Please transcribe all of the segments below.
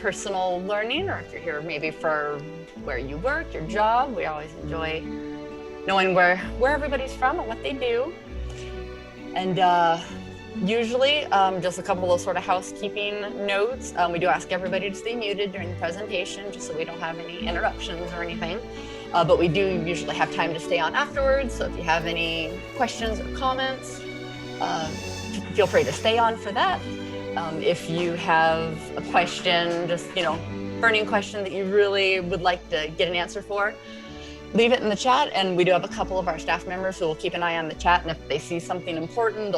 personal learning, or if you're here maybe for where you work, your job. We always enjoy knowing where everybody's from and what they do. And usually, just a couple of sort of housekeeping notes. We do ask everybody to stay muted during the presentation, just so we don't have any interruptions or anything. But we do usually have time to stay on afterwards. So if you have any questions or comments, feel free to stay on for that. If you have a question, just, burning question that you really would like to get an answer for, leave it in the chat. And we do have a couple of our staff members who will keep an eye on the chat. And if they see something important,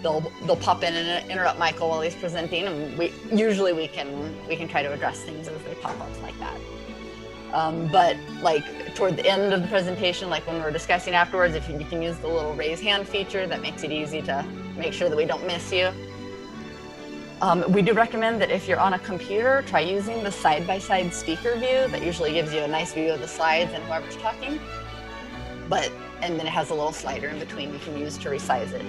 they'll pop in and interrupt Michael while he's presenting. And we can try to address things as they pop up like that. But like toward the end of the presentation, like when we're discussing afterwards, if you can use the little raise hand feature, that makes it easy to make sure that we don't miss you. We do recommend that if you're on a computer, try using the side-by-side speaker view. That usually gives you a nice view of the slides and whoever's talking. And then it has a little slider in between you can use to resize it.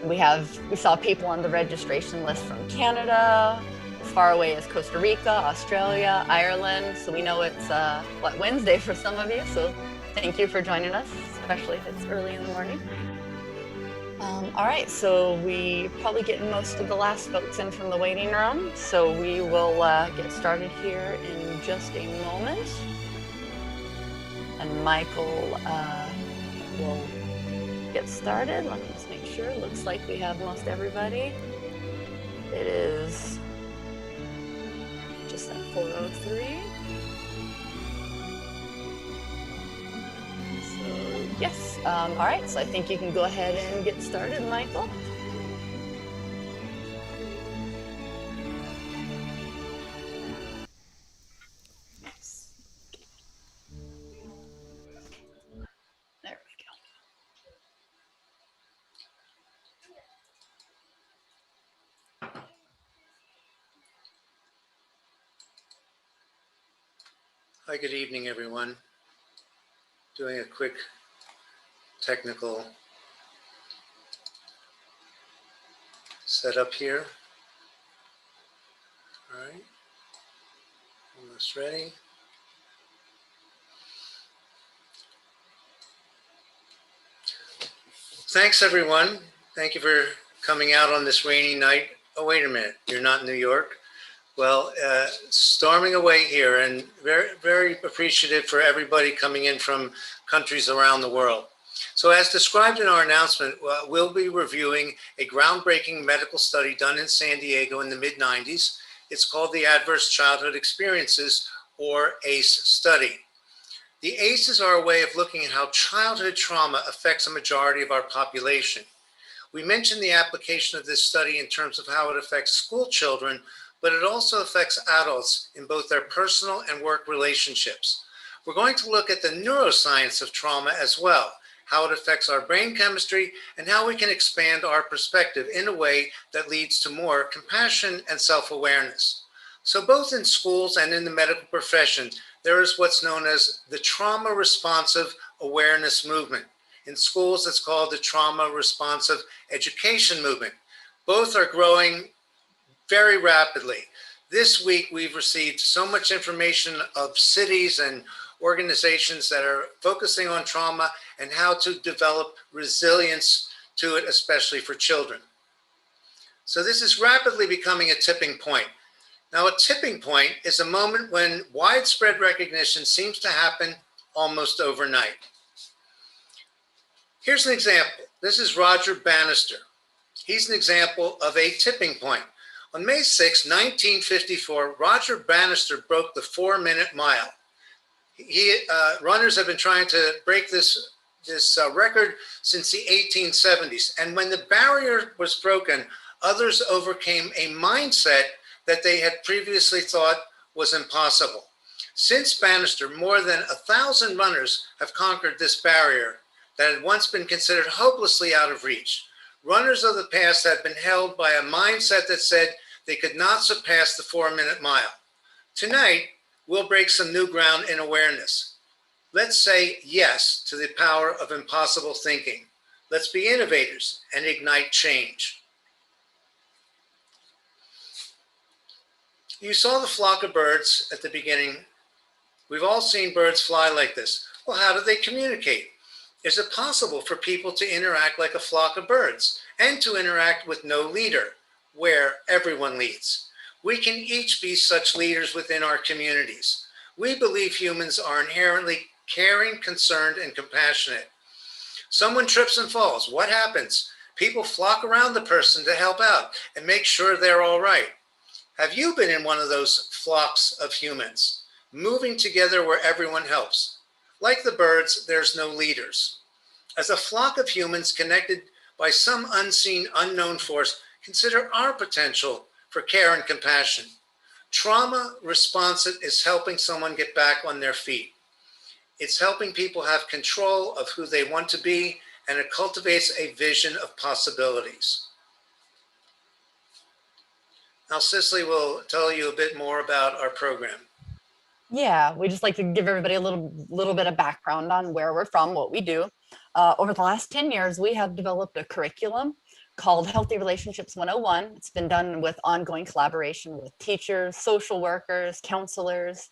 We saw people on the registration list from Canada, as far away as Costa Rica, Australia, Ireland. So we know it's Wednesday for some of you. So thank you for joining us, especially if it's early in the morning. All right, so we probably get most of the last folks in from the waiting room. So we will get started here in just a moment. And Michael will get started. Let me just make sure. Looks like we have most everybody. It is just at 4:03. So yes. All right, so I think you can go ahead and get started, Michael. There we go. Hi, good evening, everyone. Doing a quick technical setup here. All right, almost ready. Thanks, everyone. Thank you for coming out on this rainy night. Oh, wait a minute, you're not in New York? Well, storming away here, and very, very appreciative for everybody coming in from countries around the world. So as described in our announcement, we'll be reviewing a groundbreaking medical study done in San Diego in the mid-90s. It's called the Adverse Childhood Experiences, or ACE study. The ACEs are a way of looking at how childhood trauma affects a majority of our population. We mentioned the application of this study in terms of how it affects school children, but it also affects adults in both their personal and work relationships. We're going to look at the neuroscience of trauma as well, how it affects our brain chemistry, and how we can expand our perspective in a way that leads to more compassion and self-awareness. So both in schools and in the medical profession, there is what's known as the trauma responsive awareness movement. In schools, it's called the trauma responsive education movement. Both are growing very rapidly. This week, we've received so much information of cities and organizations that are focusing on trauma and how to develop resilience to it, especially for children. So this is rapidly becoming a tipping point. Now, a tipping point is a moment when widespread recognition seems to happen almost overnight. Here's an example. This is Roger Bannister. He's an example of a tipping point. On May 6, 1954, Roger Bannister broke the 4-minute mile. Runners have been trying to break this record since the 1870s. And when the barrier was broken, others overcame a mindset that they had previously thought was impossible. Since Bannister, more than 1,000 runners have conquered this barrier that had once been considered hopelessly out of reach. Runners of the past had been held by a mindset that said they could not surpass the 4-minute mile. Tonight, we'll break some new ground in awareness. Let's say yes to the power of impossible thinking. Let's be innovators and ignite change. You saw the flock of birds at the beginning. We've all seen birds fly like this. Well, how do they communicate? Is it possible for people to interact like a flock of birds and to interact with no leader, where everyone leads? We can each be such leaders within our communities. We believe humans are inherently caring, concerned, and compassionate. Someone trips and falls. What happens? People flock around the person to help out and make sure they're all right. Have you been in one of those flocks of humans, moving together where everyone helps? Like the birds, there's no leaders. As a flock of humans connected by some unseen, unknown force, consider our potential for care and compassion. Trauma responsive is helping someone get back on their feet. It's helping people have control of who they want to be, and it cultivates a vision of possibilities. Now, Cicely will tell you a bit more about our program. Yeah, we just like to give everybody a little bit of background on where we're from, what we do. Over the last 10 years, we have developed a curriculum called Healthy Relationships 101. It's been done with ongoing collaboration with teachers, social workers, counselors,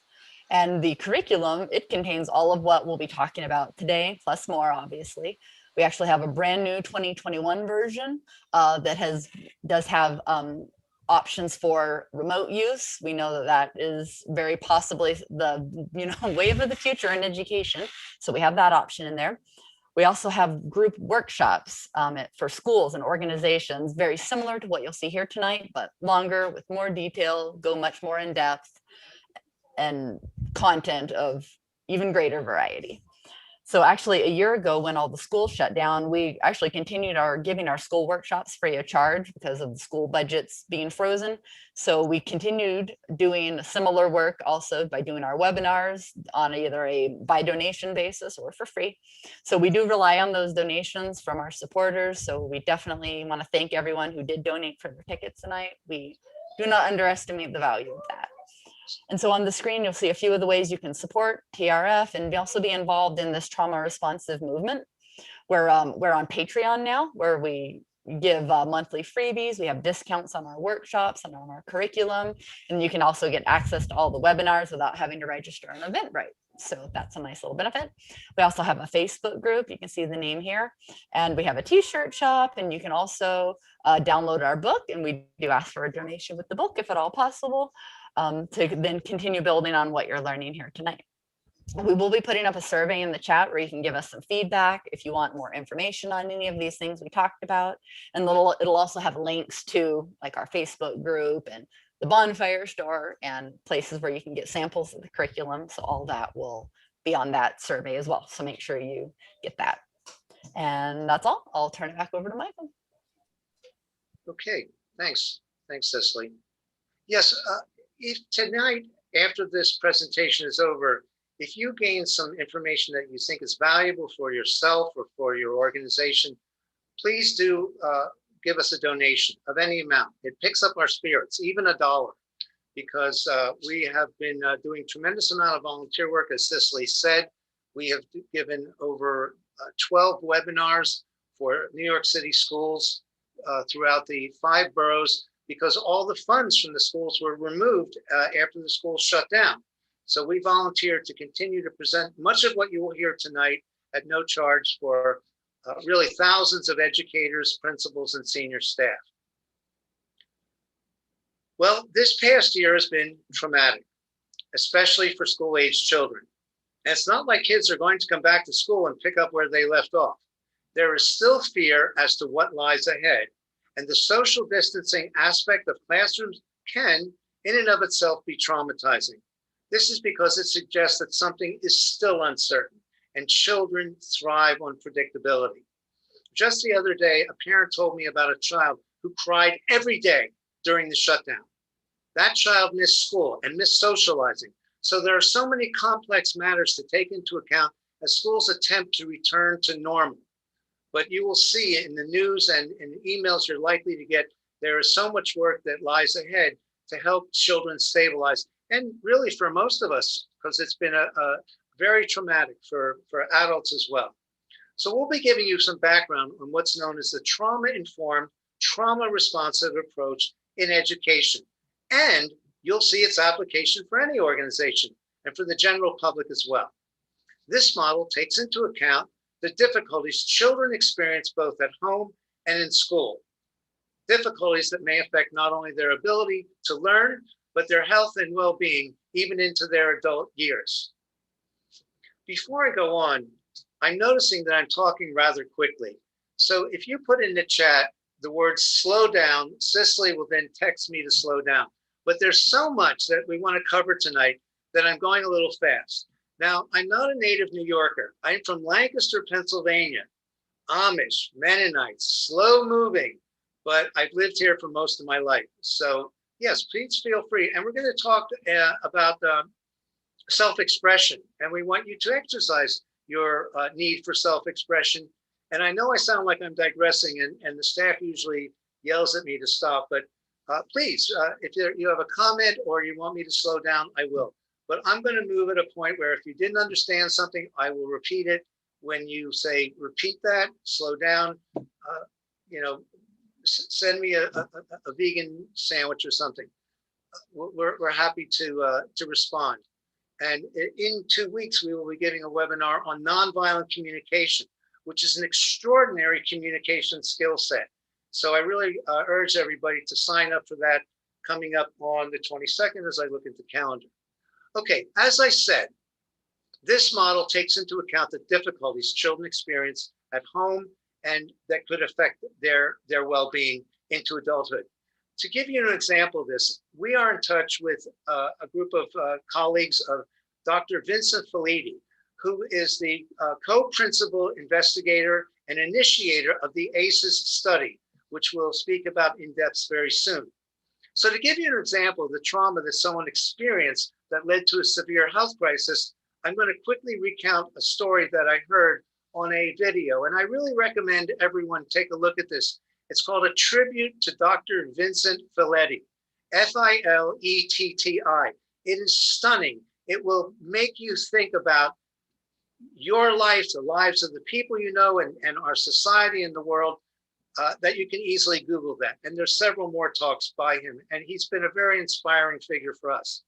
and the curriculum, it contains all of what we'll be talking about today, plus more, obviously. We actually have a brand new 2021 version that does have options for remote use. We know that that is very possibly the wave of the future in education. So we have that option in there. We also have group workshops for schools and organizations, very similar to what you'll see here tonight, but longer with more detail, go much more in depth, and content of even greater variety. So actually a year ago, when all the schools shut down, we actually continued giving our school workshops free of charge because of the school budgets being frozen. So we continued doing similar work also by doing our webinars on either a by donation basis or for free. So we do rely on those donations from our supporters. So we definitely want to thank everyone who did donate for their tickets tonight. We do not underestimate the value of that. And so on the screen, you'll see a few of the ways you can support TRF and also be involved in this trauma responsive movement. We're on Patreon now, where we give monthly freebies. We have discounts on our workshops and on our curriculum. And you can also get access to all the webinars without having to register an Eventbrite. So that's a nice little benefit. We also have a Facebook group. You can see the name here. And we have a t-shirt shop, and you can also download our book. And we do ask for a donation with the book if at all possible. To then continue building on what you're learning here tonight. We will be putting up a survey in the chat where you can give us some feedback if you want more information on any of these things we talked about. And it'll also have links to like our Facebook group and the bonfire store and places where you can get samples of the curriculum. So all that will be on that survey as well. So make sure you get that. And that's all. I'll turn it back over to Michael. Okay, thanks. Thanks, Cicely. Yes, if tonight, after this presentation is over, if you gain some information that you think is valuable for yourself or for your organization, please do give us a donation of any amount. It picks up our spirits, even $1, because we have been doing tremendous amount of volunteer work. As Cicely said, we have given over 12 webinars for New York City schools throughout the 5 boroughs, because all the funds from the schools were removed after the schools shut down. So we volunteered to continue to present much of what you will hear tonight at no charge for really thousands of educators, principals, and senior staff. Well, this past year has been traumatic, especially for school-aged children. And it's not like kids are going to come back to school and pick up where they left off. There is still fear as to what lies ahead. And the social distancing aspect of classrooms can, in and of itself, be traumatizing. This is because it suggests that something is still uncertain, and children thrive on predictability. Just the other day, a parent told me about a child who cried every day during the shutdown. That child missed school and missed socializing. So there are so many complex matters to take into account as schools attempt to return to normal. But you will see in the news and in the emails you're likely to get, there is so much work that lies ahead to help children stabilize. And really for most of us, because it's been a very traumatic for adults as well. So we'll be giving you some background on what's known as the trauma-informed, trauma-responsive approach in education. And you'll see its application for any organization and for the general public as well. This model takes into account the difficulties children experience both at home and in school. Difficulties that may affect not only their ability to learn, but their health and well-being even into their adult years. Before I go on, I'm noticing that I'm talking rather quickly. So if you put in the chat the word slow down, Cicely will then text me to slow down. But there's so much that we want to cover tonight that I'm going a little fast. Now, I'm not a native New Yorker. I'm from Lancaster, Pennsylvania. Amish, Mennonites, slow moving, but I've lived here for most of my life. So yes, please feel free. And we're going to talk about self-expression. And we want you to exercise your need for self-expression. And I know I sound like I'm digressing, and the staff usually yells at me to stop, but please, if you have a comment or you want me to slow down, I will. But I'm going to move at a point where if you didn't understand something, I will repeat it. When you say repeat that, slow down, send me a vegan sandwich or something. We're happy to respond. And in 2 weeks, we will be giving a webinar on nonviolent communication, which is an extraordinary communication skill set. So I really urge everybody to sign up for that coming up on the 22nd as I look at the calendar. Okay, as I said, this model takes into account the difficulties children experience at home and that could affect their well-being into adulthood. To give you an example of this, we are in touch with a group of colleagues of Dr. Vincent Felitti, who is the co-principal investigator and initiator of the ACEs study, which we'll speak about in depth very soon. So to give you an example of the trauma that someone experienced that led to a severe health crisis, I'm going to quickly recount a story that I heard on a video, and I really recommend everyone take a look at this. It's called A Tribute to Dr. Vincent Felitti, F-I-L-E-T-T-I. It is stunning. It will make you think about your life, the lives of the people you know, and our society and the world, that you can easily Google that. And there's several more talks by him, and he's been a very inspiring figure for us.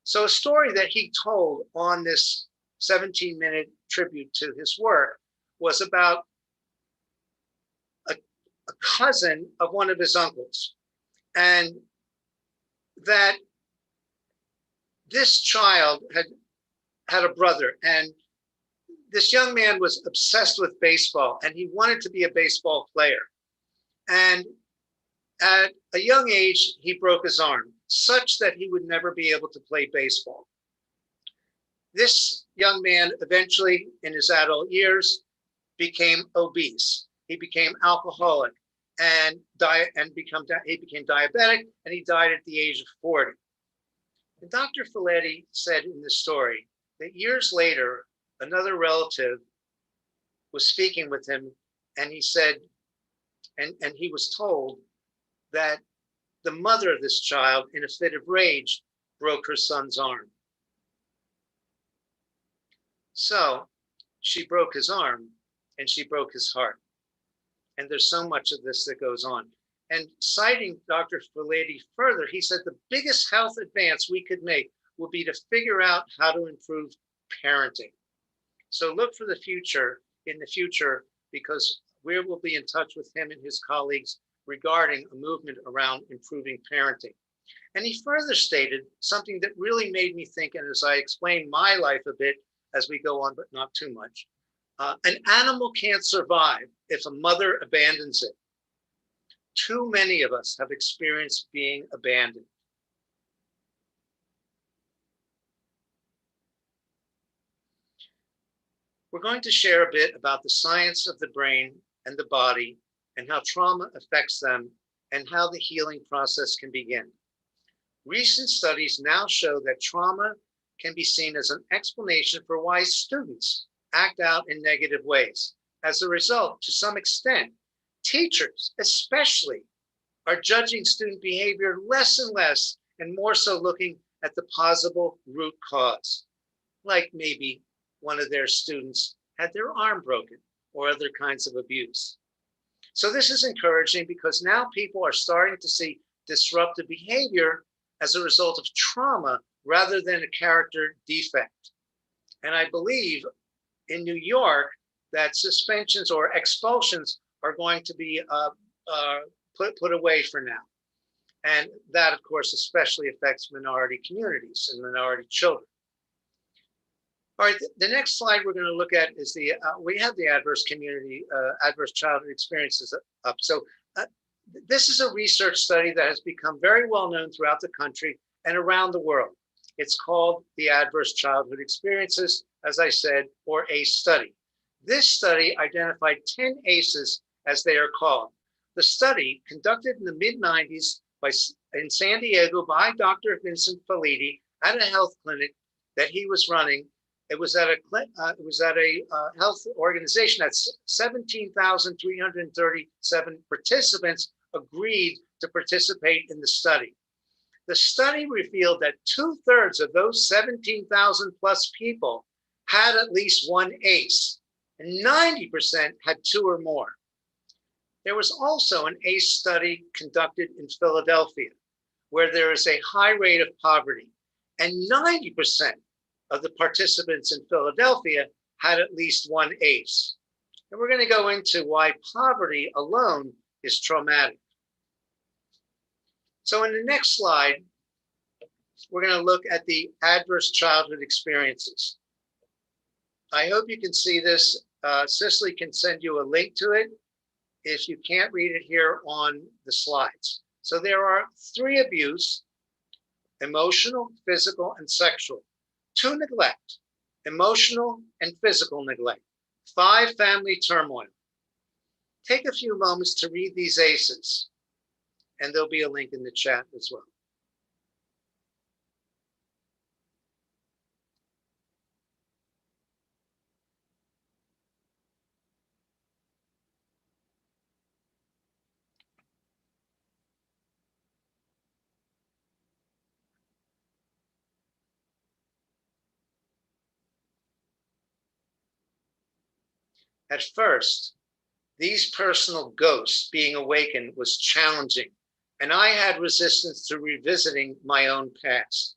So a story that he told on this 17-minute tribute to his work was about a cousin of one of his uncles, and that this child had a brother, and this young man was obsessed with baseball, and he wanted to be a baseball player. And at a young age, he broke his arm, such that he would never be able to play baseball. This young man eventually, in his adult years, became obese. He became alcoholic and he became diabetic, and he died at the age of 40. And Dr. Felitti said in this story that years later, another relative was speaking with him, and he said, and he was told that the mother of this child, in a fit of rage, broke her son's arm. So she broke his arm and she broke his heart. And there's so much of this that goes on. And citing Dr. Felitti further, he said the biggest health advance we could make would be to figure out how to improve parenting. So look for the future in the future, because we will be in touch with him and his colleagues regarding a movement around improving parenting. And he further stated something that really made me think, and as I explain my life a bit as we go on, but not too much. An animal can't survive if a mother abandons it. Too many of us have experienced being abandoned. We're going to share a bit about the science of the brain and the body and how trauma affects them and how the healing process can begin. Recent studies now show that trauma can be seen as an explanation for why students act out in negative ways. As a result, to some extent, teachers especially are judging student behavior less and less, and more so looking at the possible root cause, like maybe one of their students had their arm broken or other kinds of abuse. So this is encouraging, because now people are starting to see disruptive behavior as a result of trauma rather than a character defect. And I believe in New York that suspensions or expulsions are going to be put away for now. And that, of course, especially affects minority communities and minority children. All right, the next slide we're going to look at is we have the adverse childhood experiences up. So this is a research study that has become very well known throughout the country and around the world. It's called the Adverse Childhood Experiences, as I said, or ACE study. This study identified 10 ACEs, as they are called. The study, conducted in the mid-90s in San Diego by Dr. Vincent Felitti at a health clinic that he was running. It was at a health organization that 17,337 participants agreed to participate in the study. The study revealed that 2/3 of those 17,000 plus people had at least one ACE, and 90% had two or more. There was also an ACE study conducted in Philadelphia, where there is a high rate of poverty, and 90% of the participants in Philadelphia had at least one ACE. And we're going to go into why poverty alone is traumatic. So in the next slide, we're going to look at the adverse childhood experiences. I hope you can see this. Cicely can send you a link to it if you can't read it here on the slides. So there are 3 abuse: emotional, physical, and sexual; 2 neglect, emotional and physical neglect; 5 family turmoil. Take a few moments to read these ACEs, and there'll be a link in the chat as well. At first, these personal ghosts being awakened was challenging, and I had resistance to revisiting my own past.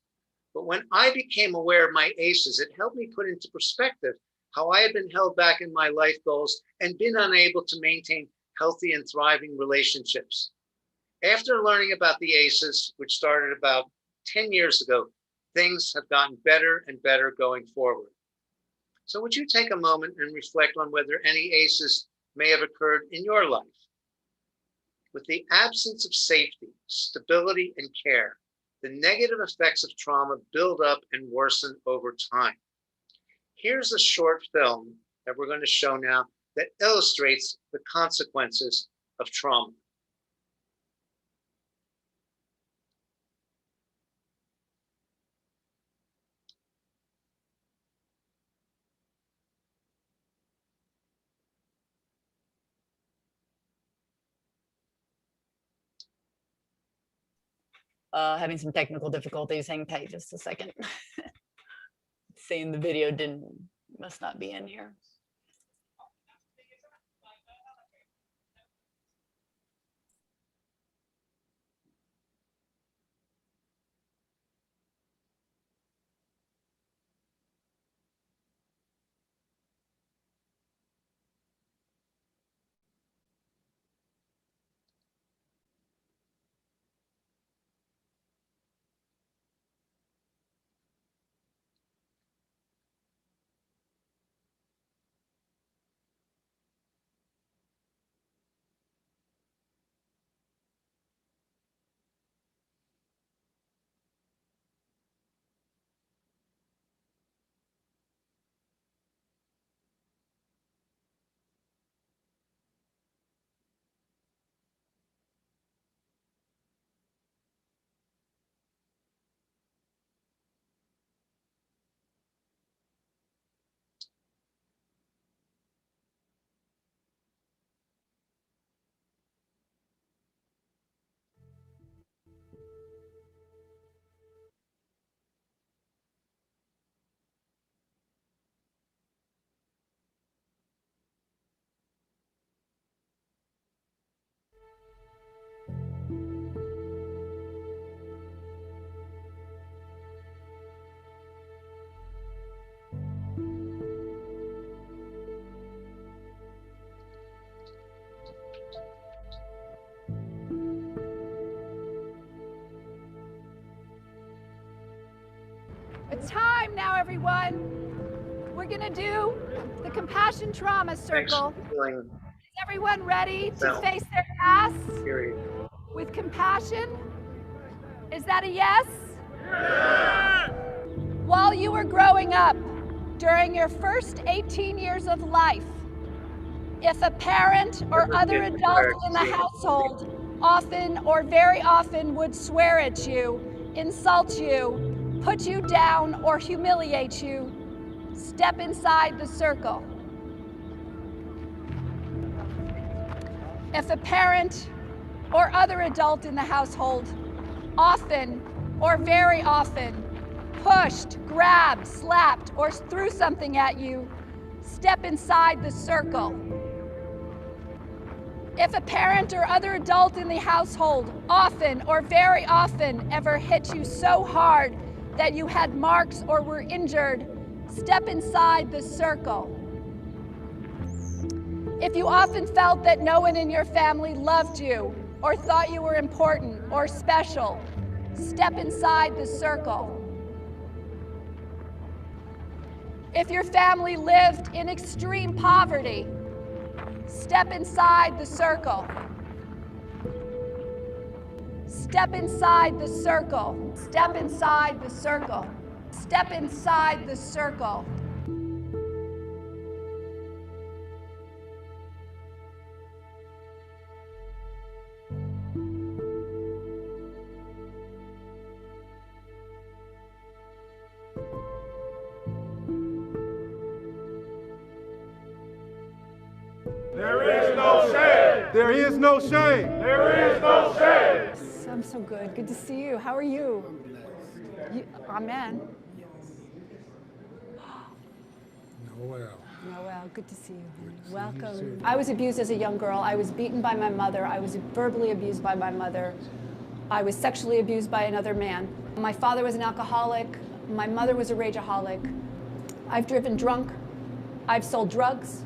But when I became aware of my ACEs, it helped me put into perspective how I had been held back in my life goals and been unable to maintain healthy and thriving relationships. After learning about the ACEs, which started about 10 years ago, things have gotten better and better going forward. So would you take a moment and reflect on whether any ACEs may have occurred in your life? With the absence of safety, stability, and care, the negative effects of trauma build up and worsen over time. Here's a short film that we're going to show now that illustrates the consequences of trauma. Having some technical difficulties. Hang tight just a second. Saying the video must not be in here. It's time now, everyone. We're gonna do the compassion trauma circle. Is everyone ready to face their past with compassion? Is that a yes? Yeah! While you were growing up, during your first 18 years of life, if a parent or other adult in the household often or very often would swear at you, insult you, put you down, or humiliate you, step inside the circle. If a parent or other adult in the household often or very often pushed, grabbed, slapped, or threw something at you, step inside the circle. If a parent or other adult in the household often or very often ever hit you so hard that you had marks or were injured, step inside the circle. If you often felt that no one in your family loved you or thought you were important or special, step inside the circle. If your family lived in extreme poverty, step inside the circle. Step inside the circle. Step inside the circle. Step inside the circle. There is no shame. There is no shame. There is no shame. I'm so good. Good to see you. How are you? Amen. Noel, good to see you. Welcome. I was abused as a young girl. I was beaten by my mother. I was verbally abused by my mother. I was sexually abused by another man. My father was an alcoholic. My mother was a rageaholic. I've driven drunk. I've sold drugs.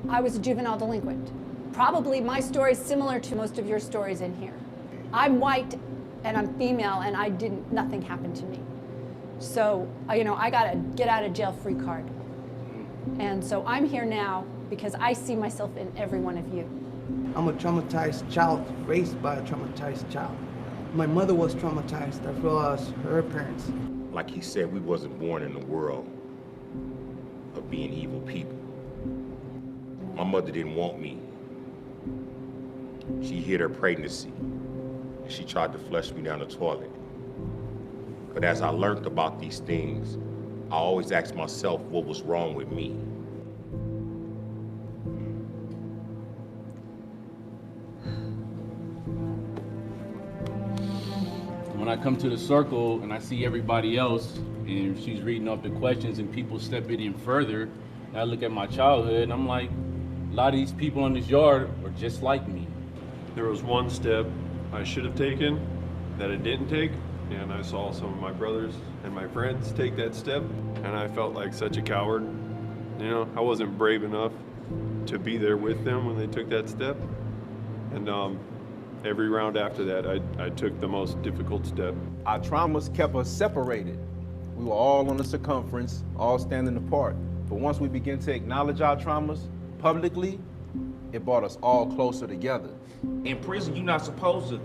I was a juvenile delinquent. Probably my story is similar to most of your stories in here. I'm white and I'm female and nothing happened to me. So, I got a get out of jail free card. And so I'm here now because I see myself in every one of you. I'm a traumatized child, raised by a traumatized child. My mother was traumatized as well as her parents. Like he said, we wasn't born in the world of being evil people. My mother didn't want me. She hid her pregnancy. She tried to flush me down the toilet. But as I learned about these things, I always asked myself what was wrong with me. When I come to the circle and I see everybody else and she's reading off the questions and people stepping in further, and I look at my childhood and I'm like, a lot of these people in this yard are just like me. There was one step I should have taken that I didn't take, and I saw some of my brothers and my friends take that step, and I felt like such a coward. I wasn't brave enough to be there with them when they took that step. And every round after that, I took the most difficult step. Our traumas kept us separated. We were all on the circumference, all standing apart. But once we began to acknowledge our traumas publicly, it brought us all closer together. In prison, you're not supposed to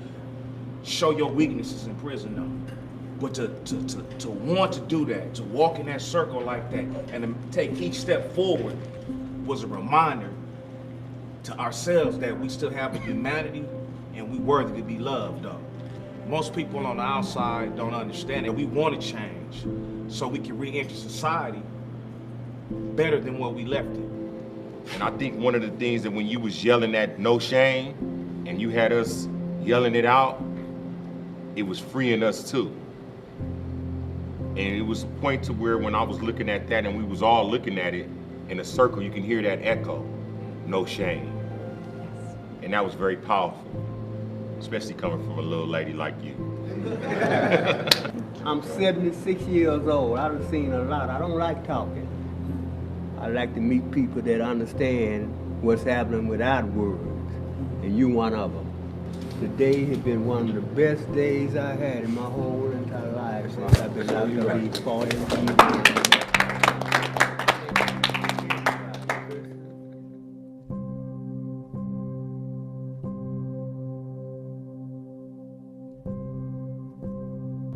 show your weaknesses in prison, though. But to want to do that, to walk in that circle like that, and to take each step forward was a reminder to ourselves that we still have a humanity and we worthy to be loved, though. Most people on the outside don't understand it. We want to change so we can re-enter society better than what we left it. And I think one of the things that when you was yelling that no shame and you had us yelling it out, it was freeing us too. And it was a point to where when I was looking at that and we was all looking at it in a circle, you can hear that echo, no shame. And that was very powerful, especially coming from a little lady like you. I'm 76 years old. I've seen a lot. I don't like talking. I like to meet people that understand what's happening without words, and you one of them. Today has been one of the best days I had in my whole entire life since I've been And I can be 40 years.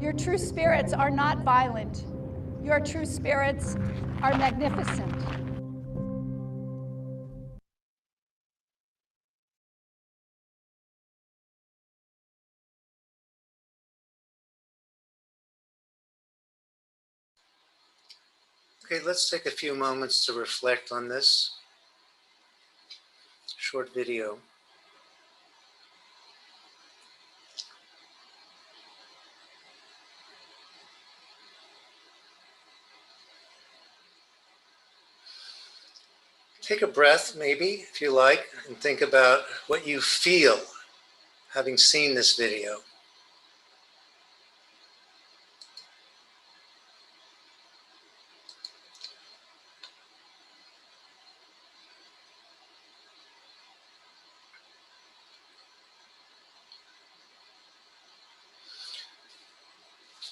Your true spirits are not violent. Your true spirits are magnificent. Okay, let's take a few moments to reflect on this short video. Take a breath, maybe, if you like, and think about what you feel having seen this video.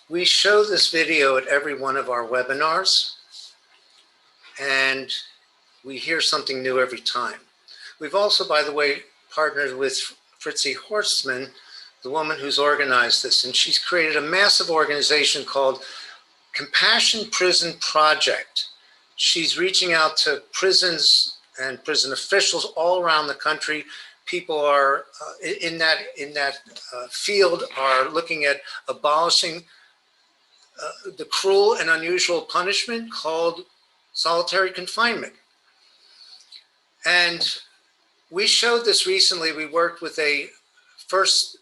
We show this video at every one of our webinars, and we hear something new every time. We've also, by the way, partnered with Fritzi Horstman, the woman who's organized this, and she's created a massive organization called Compassion Prison Project. She's reaching out to prisons and prison officials all around the country. People are in that field are looking at abolishing the cruel and unusual punishment called solitary confinement. And we showed this recently. We worked with a first,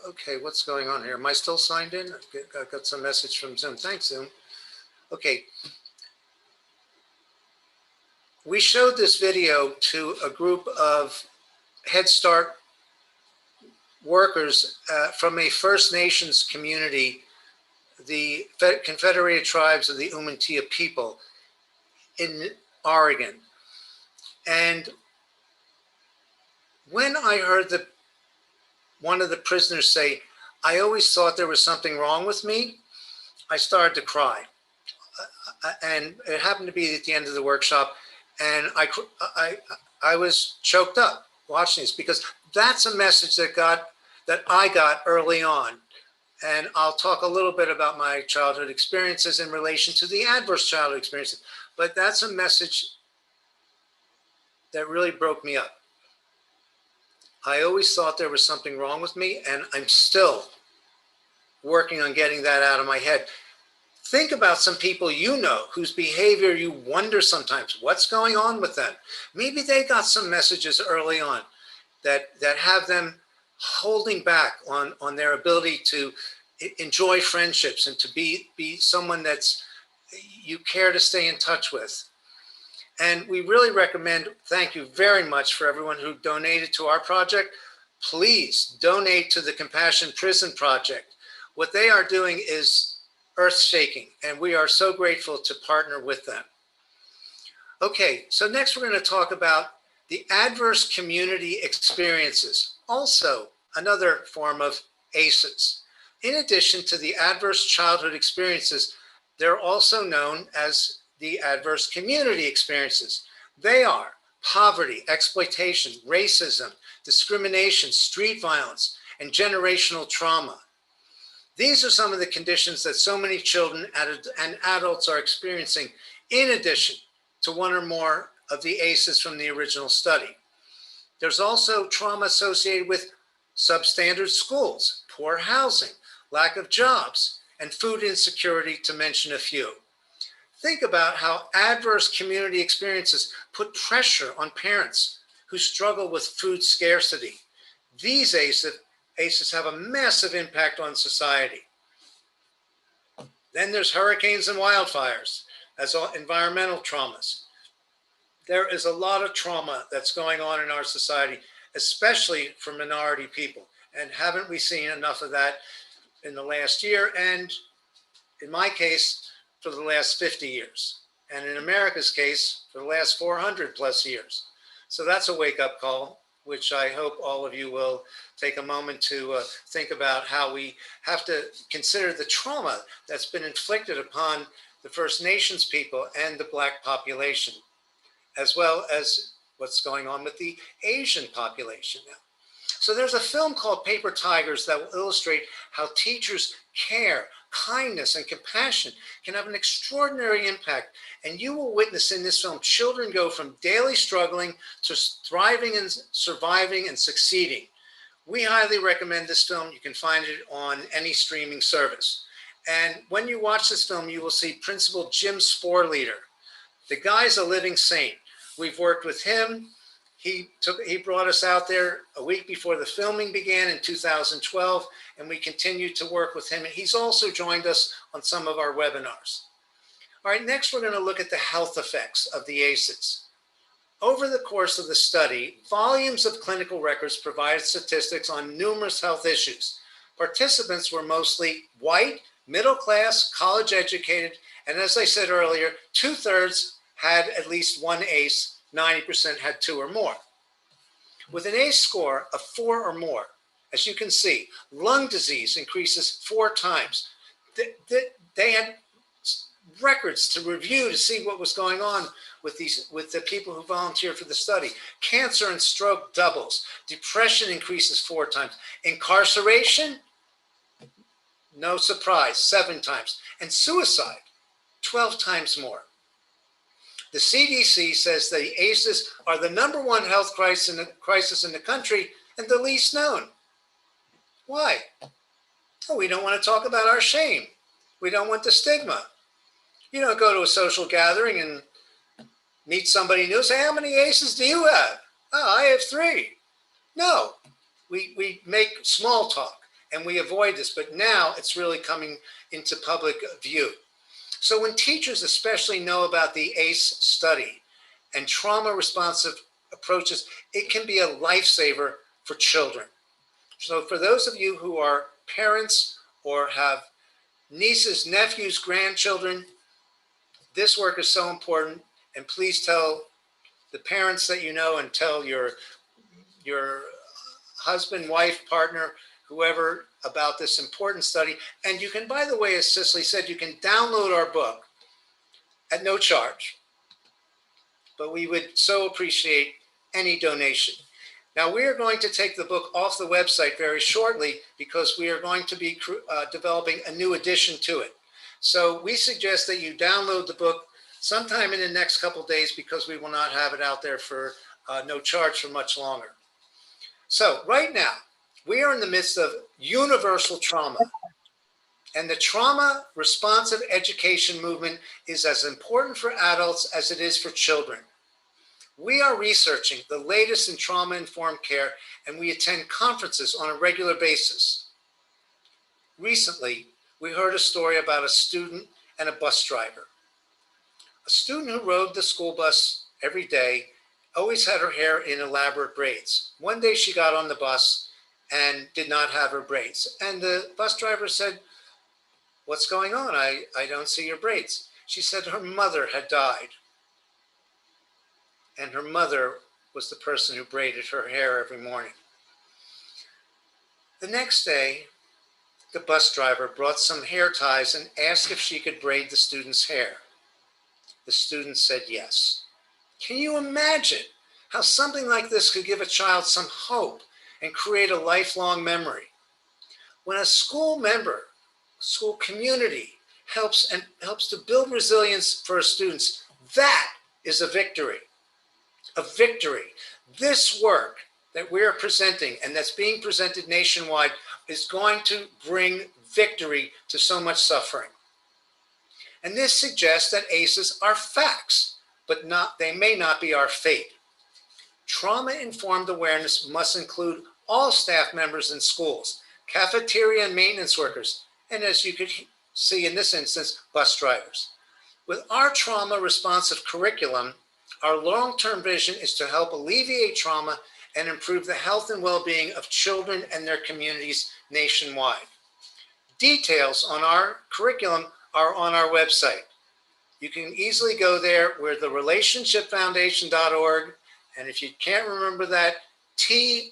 okay, what's going on here? Am I still signed in? I got some message from Zoom. Thanks, Zoom. Okay. We showed this video to a group of Head Start workers from a First Nations community, the Confederated Tribes of the Umatilla people in Oregon. And when I heard one of the prisoners say, "I always thought there was something wrong with me," I started to cry. And it happened to be at the end of the workshop, and I was choked up watching this, because that's a message that I got early on. And I'll talk a little bit about my childhood experiences in relation to the adverse childhood experiences, but that's a message that really broke me up. I always thought there was something wrong with me, and I'm still working on getting that out of my head. Think about some people you know whose behavior you wonder sometimes, what's going on with them? Maybe they got some messages early on that have them holding back on their ability to enjoy friendships and to be someone that's you care to stay in touch with. And we really recommend, thank you very much for everyone who donated to our project. Please donate to the Compassion Prison Project. What they are doing is earth-shaking, and we are so grateful to partner with them. Okay, so next we're going to talk about the adverse community experiences, also another form of ACEs. In addition to the adverse childhood experiences, they're also known as the adverse community experiences. They are poverty, exploitation, racism, discrimination, street violence, and generational trauma. These are some of the conditions that so many children and adults are experiencing, in addition to one or more of the ACEs from the original study. There's also trauma associated with substandard schools, poor housing, lack of jobs, and food insecurity, to mention a few. Think about how adverse community experiences put pressure on parents who struggle with food scarcity. These ACEs have a massive impact on society. Then there's hurricanes and wildfires as environmental traumas. There is a lot of trauma that's going on in our society, especially for minority people. And haven't we seen enough of that in the last year? And in my case, for the last 50 years. And in America's case, for the last 400 plus years. So that's a wake-up call. which I hope all of you will take a moment to think about how we have to consider the trauma that's been inflicted upon the First Nations people and the Black population, as well as what's going on with the Asian population now. So there's a film called Paper Tigers that will illustrate how teachers' care, kindness, and compassion can have an extraordinary impact. And you will witness in this film children go from daily struggling to thriving and surviving and succeeding. We highly recommend this film. You can find it on any streaming service. And when you watch this film, you will see Principal Jim Sporleader. The guy's a living saint. We've worked with him. He brought us out there a week before the filming began in 2012, and we continued to work with him. And he's also joined us on some of our webinars. All right, next we're going to look at the health effects of the ACEs. Over the course of the study, volumes of clinical records provided statistics on numerous health issues. Participants were mostly white, middle class, college educated, and as I said earlier, 2/3 had at least one ACE. 90% had 2 or more. With an ACE score of 4 or more, as you can see, lung disease increases 4 times. They had records to review to see what was going on with the people who volunteered for the study. Cancer and stroke doubles. Depression increases 4 times. Incarceration, no surprise, 7 times. And suicide, 12 times more. The CDC says the ACEs are the #1 health crisis in the country and the least known. Why? Oh, we don't want to talk about our shame. We don't want the stigma. You don't go to a social gathering and meet somebody new and say, how many ACEs do you have? Oh, I have 3. No, we make small talk and we avoid this, but now it's really coming into public view. So when teachers especially know about the ACE study and trauma-responsive approaches, it can be a lifesaver for children. So for those of you who are parents or have nieces, nephews, grandchildren, this work is so important. And please tell the parents that you know and tell your husband, wife, partner, whoever about this important study. And you can, by the way, as Cicely said, you can download our book at no charge. But we would so appreciate any donation. Now, we are going to take the book off the website very shortly because we are going to be developing a new edition to it. So we suggest that you download the book sometime in the next couple of days because we will not have it out there for no charge for much longer. So right now, we are in the midst of universal trauma, and the trauma responsive education movement is as important for adults as it is for children. We are researching the latest in trauma-informed care, and we attend conferences on a regular basis. Recently, we heard a story about a student and a bus driver. A student who rode the school bus every day always had her hair in elaborate braids. One day she got on the bus and did not have her braids. And the bus driver said, what's going on? I don't see your braids. She said her mother had died. And her mother was the person who braided her hair every morning. The next day, the bus driver brought some hair ties and asked if she could braid the student's hair. The student said yes. Can you imagine how something like this could give a child some hope and create a lifelong memory? When a school member, school community helps to build resilience for our students, that is a victory. A victory. This work that we are presenting and that's being presented nationwide is going to bring victory to so much suffering. And this suggests that ACEs are facts, but they may not be our fate. Trauma-informed awareness must include all staff members in schools, cafeteria and maintenance workers, and as you could see in this instance, bus drivers. With our trauma-responsive curriculum, our long-term vision is to help alleviate trauma and improve the health and well-being of children and their communities nationwide. Details on our curriculum are on our website. You can easily go there. We're the relationshipfoundation.org. And if you can't remember that, TRF.net.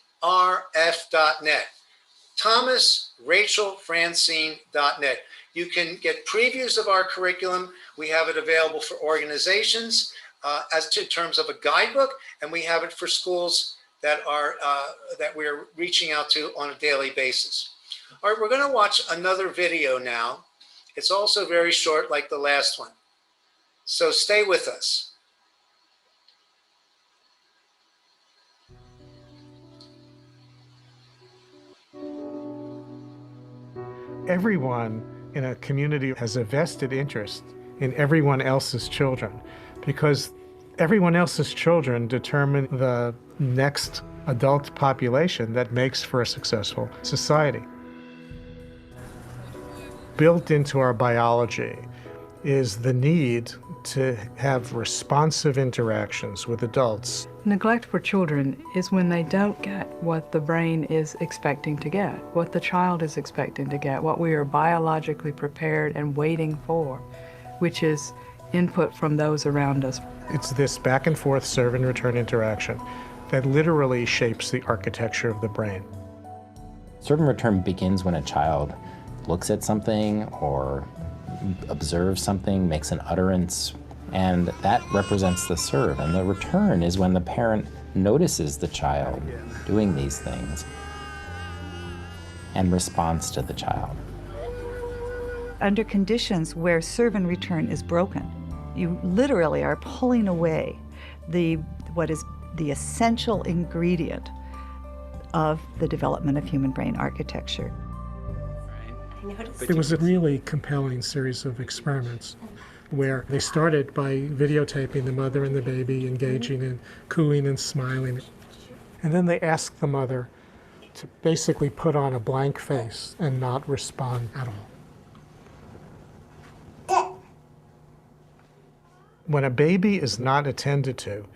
ThomasRachelFrancine.net. You can get previews of our curriculum. We have it available for organizations in terms of a guidebook, and we have it for schools that we're reaching out to on a daily basis. All right, we're going to watch another video now. It's also very short, like the last one. So stay with us. Everyone in a community has a vested interest in everyone else's children, because everyone else's children determine the next adult population that makes for a successful society. Built into our biology is the need to have responsive interactions with adults. Neglect for children is when they don't get what the brain is expecting to get, what the child is expecting to get, what we are biologically prepared and waiting for, which is input from those around us. It's this back and forth serve and return interaction that literally shapes the architecture of the brain. Serve and return begins when a child looks at something or observes something, makes an utterance, and that represents the serve. And the return is when the parent notices the child doing these things and responds to the child. Under conditions where serve and return is broken, you literally are pulling away what is the essential ingredient of the development of human brain architecture. It was a really compelling series of experiments where they started by videotaping the mother and the baby engaging in cooing and smiling. And then they asked the mother to basically put on a blank face and not respond at all. When a baby is not attended to,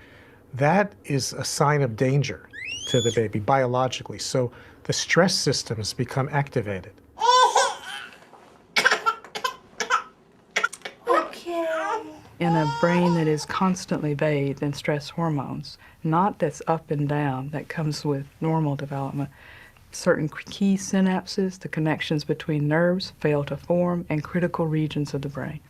that is a sign of danger to the baby biologically. So the stress systems become activated. In a brain that is constantly bathed in stress hormones, not that's up and down, that comes with normal development, certain key synapses, the connections between nerves, fail to form, and critical regions of the brain.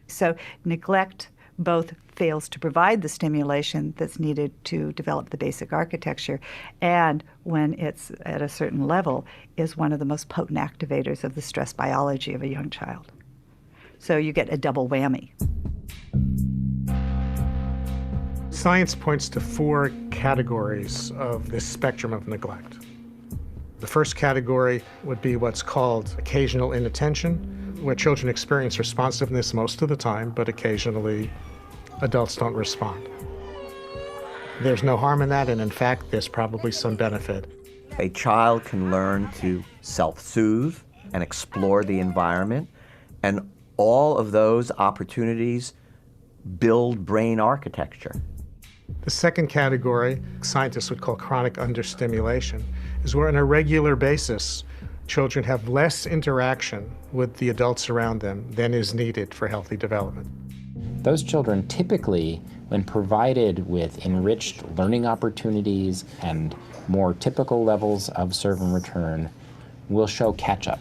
So neglect both fails to provide the stimulation that's needed to develop the basic architecture, and when it's at a certain level, is one of the most potent activators of the stress biology of a young child. So you get a double whammy. Science points to 4 categories of this spectrum of neglect. The first category would be what's called occasional inattention, where children experience responsiveness most of the time, but occasionally adults don't respond. There's no harm in that, and in fact, there's probably some benefit. A child can learn to self-soothe and explore the environment, and all of those opportunities build brain architecture. The second category, scientists would call chronic understimulation, is where on a regular basis, children have less interaction with the adults around them than is needed for healthy development. Those children typically, when provided with enriched learning opportunities and more typical levels of serve and return, will show catch-up.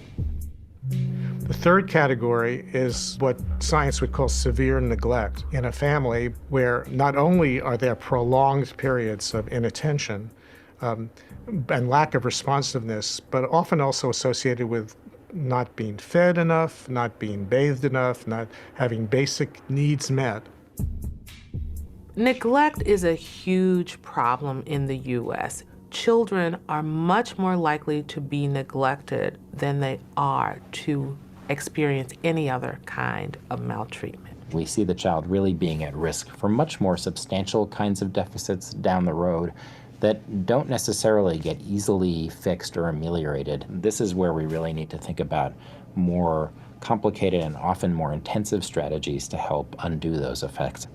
The third category is what science would call severe neglect in a family where not only are there prolonged periods of inattention and lack of responsiveness, but often also associated with not being fed enough, not being bathed enough, not having basic needs met. Neglect is a huge problem in the U.S. Children are much more likely to be neglected than they are to experience any other kind of maltreatment. We see the child really being at risk for much more substantial kinds of deficits down the road that don't necessarily get easily fixed or ameliorated. This is where we really need to think about more complicated and often more intensive strategies to help undo those effects.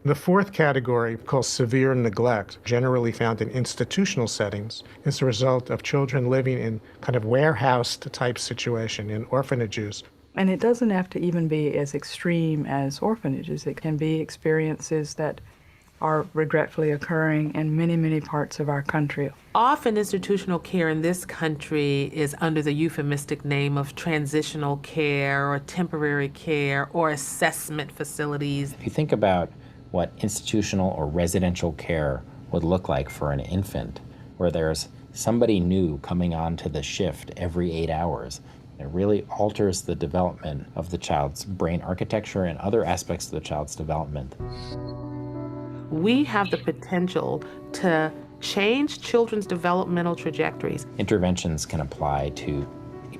The fourth category, called severe neglect, generally found in institutional settings, is the result of children living in kind of warehoused type situation in orphanages. And it doesn't have to even be as extreme as orphanages. It can be experiences that are regretfully occurring in many, many parts of our country. Often institutional care in this country is under the euphemistic name of transitional care or temporary care or assessment facilities. If you think about what institutional or residential care would look like for an infant, where there's somebody new coming onto the shift every 8 hours, it really alters the development of the child's brain architecture and other aspects of the child's development. We have the potential to change children's developmental trajectories. Interventions can apply to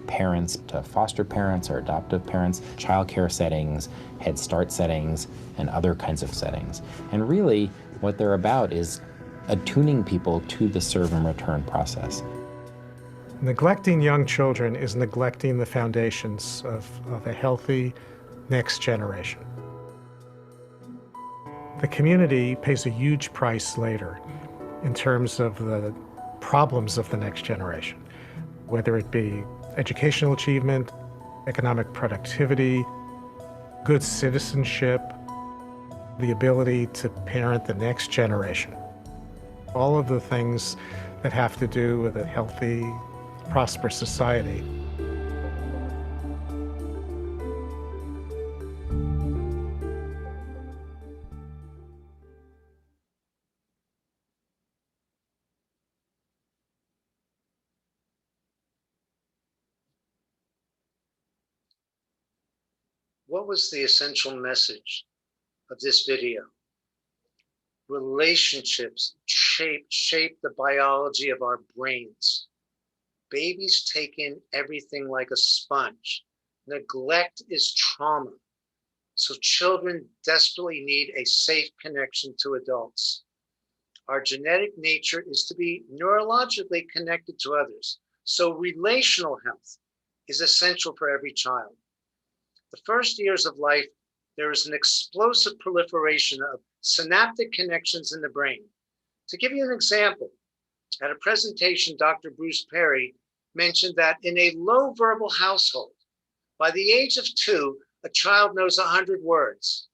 parents, to foster parents or adoptive parents, child care settings, Head Start settings, and other kinds of settings. And really, what they're about is attuning people to the serve and return process. Neglecting young children is neglecting the foundations of a healthy next generation. The community pays a huge price later in terms of the problems of the next generation, whether it be educational achievement, economic productivity, good citizenship, the ability to parent the next generation. All of the things that have to do with a healthy, prosperous society. What was the essential message of this video? Relationships shape the biology of our brains. Babies take in everything like a sponge. Neglect is trauma. So children desperately need a safe connection to adults. Our genetic nature is to be neurologically connected to others. So relational health is essential for every child. The first years of life, there is an explosive proliferation of synaptic connections in the brain. To give you an example, at a presentation, Dr. Bruce Perry mentioned that in a low verbal household, by the age of 2, a child knows 100 words.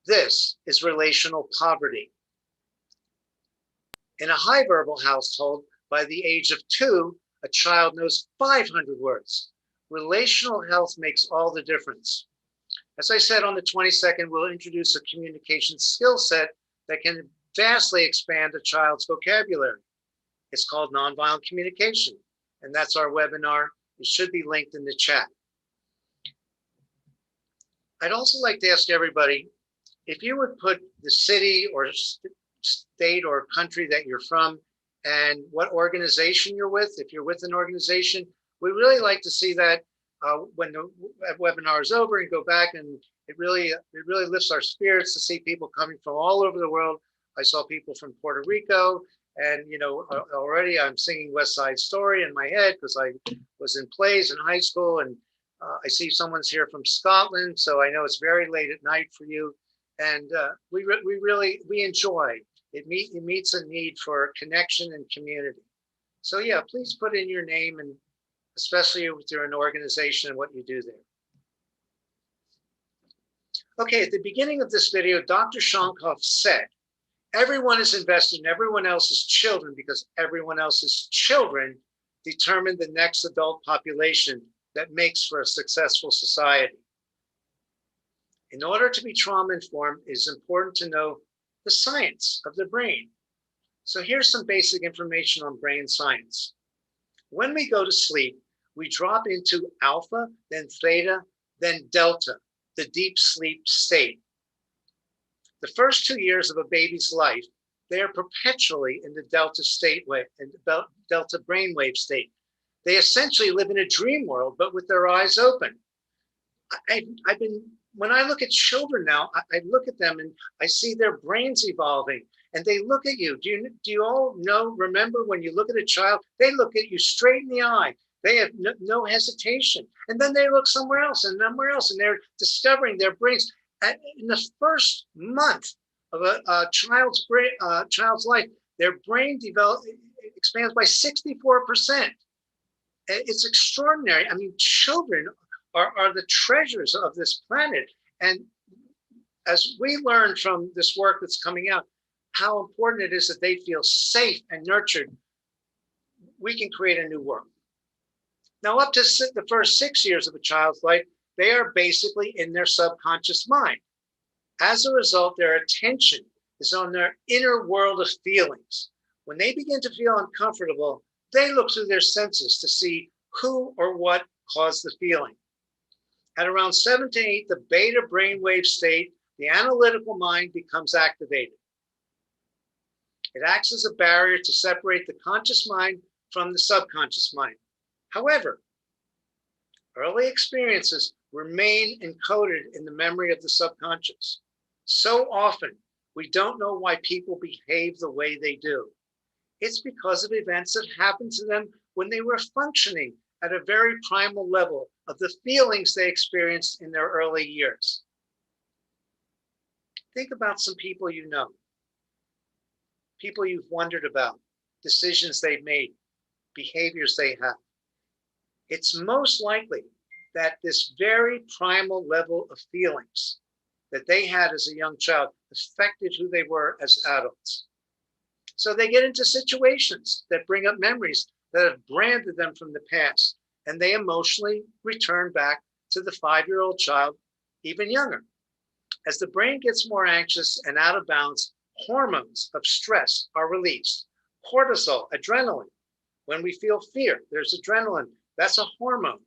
This is relational poverty. In a high verbal household, by the age of 2, a child knows 500 words. Relational health makes all the difference. As I said, on the 22nd, we'll introduce a communication skill set that can vastly expand a child's vocabulary. It's called Nonviolent Communication, and that's our webinar. It should be linked in the chat. I'd also like to ask everybody, if you would put the city or state or country that you're from and what organization you're with, if you're with an organization, we really like to see that when the webinar is over and go back, and it really lifts our spirits to see people coming from all over the world. I saw people from Puerto Rico, and already I'm singing West Side Story in my head because I was in plays in high school, and I see someone's here from Scotland, so I know it's very late at night for you, and we enjoy it. It meets a need for connection and community. So yeah, please put in your name, and especially if you're an organization and what you do there. Okay, at the beginning of this video, Dr. Shonkoff said, everyone is invested in everyone else's children because everyone else's children determine the next adult population that makes for a successful society. In order to be trauma-informed, it is important to know the science of the brain. So here's some basic information on brain science. When we go to sleep, we drop into alpha, then theta, then delta, the deep sleep state. The first 2 years of a baby's life, they are perpetually in the delta state wave, in the delta brainwave state. They essentially live in a dream world, but with their eyes open. When I look at children now, I look at them and I see their brains evolving, and they look at you. Do you all remember when you look at a child, they look at you straight in the eye. They have no hesitation. And then they look somewhere else and somewhere else, and they're discovering their brains. In the first month of a child's life, their brain expands by 64%. It's extraordinary. I mean, children are the treasures of this planet. And as we learn from this work that's coming out, how important it is that they feel safe and nurtured, we can create a new world. Now, up to the first 6 years of a child's life, they are basically in their subconscious mind. As a result, their attention is on their inner world of feelings. When they begin to feel uncomfortable, they look through their senses to see who or what caused the feeling. At around 7 to 8, the beta brainwave state, the analytical mind becomes activated. It acts as a barrier to separate the conscious mind from the subconscious mind. However, early experiences remain encoded in the memory of the subconscious. So often, we don't know why people behave the way they do. It's because of events that happened to them when they were functioning at a very primal level of the feelings they experienced in their early years. Think about some people you know, people you've wondered about, decisions they've made, behaviors they have. It's most likely that this very primal level of feelings that they had as a young child affected who they were as adults. So they get into situations that bring up memories that have branded them from the past, and they emotionally return back to the 5-year-old child, even younger. As the brain gets more anxious and out of balance, hormones of stress are released. Cortisol, adrenaline. When we feel fear, there's adrenaline. That's a hormone.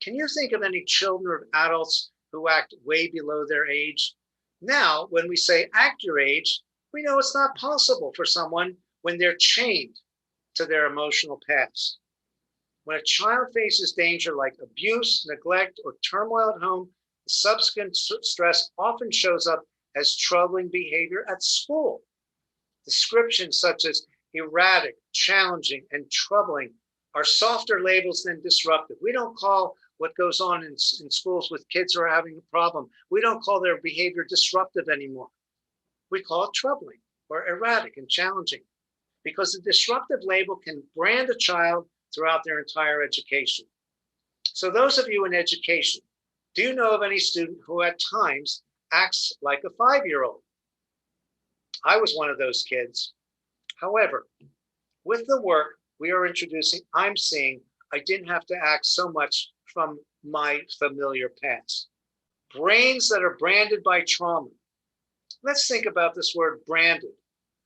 Can you think of any children or adults who act way below their age? Now, when we say act your age, we know it's not possible for someone when they're chained to their emotional past. When a child faces danger like abuse, neglect, or turmoil at home, the subsequent stress often shows up as troubling behavior at school. Descriptions such as erratic, challenging, and troubling are softer labels than disruptive. We don't call what goes on in schools with kids who are having a problem, we don't call their behavior disruptive anymore. We call it troubling or erratic and challenging, because the disruptive label can brand a child throughout their entire education. So those of you in education, do you know of any student who at times acts like a 5-year-old? I was one of those kids. However, with the work we are introducing, I'm seeing I didn't have to act so much from my familiar past. Brains that are branded by trauma. Let's think about this word branded.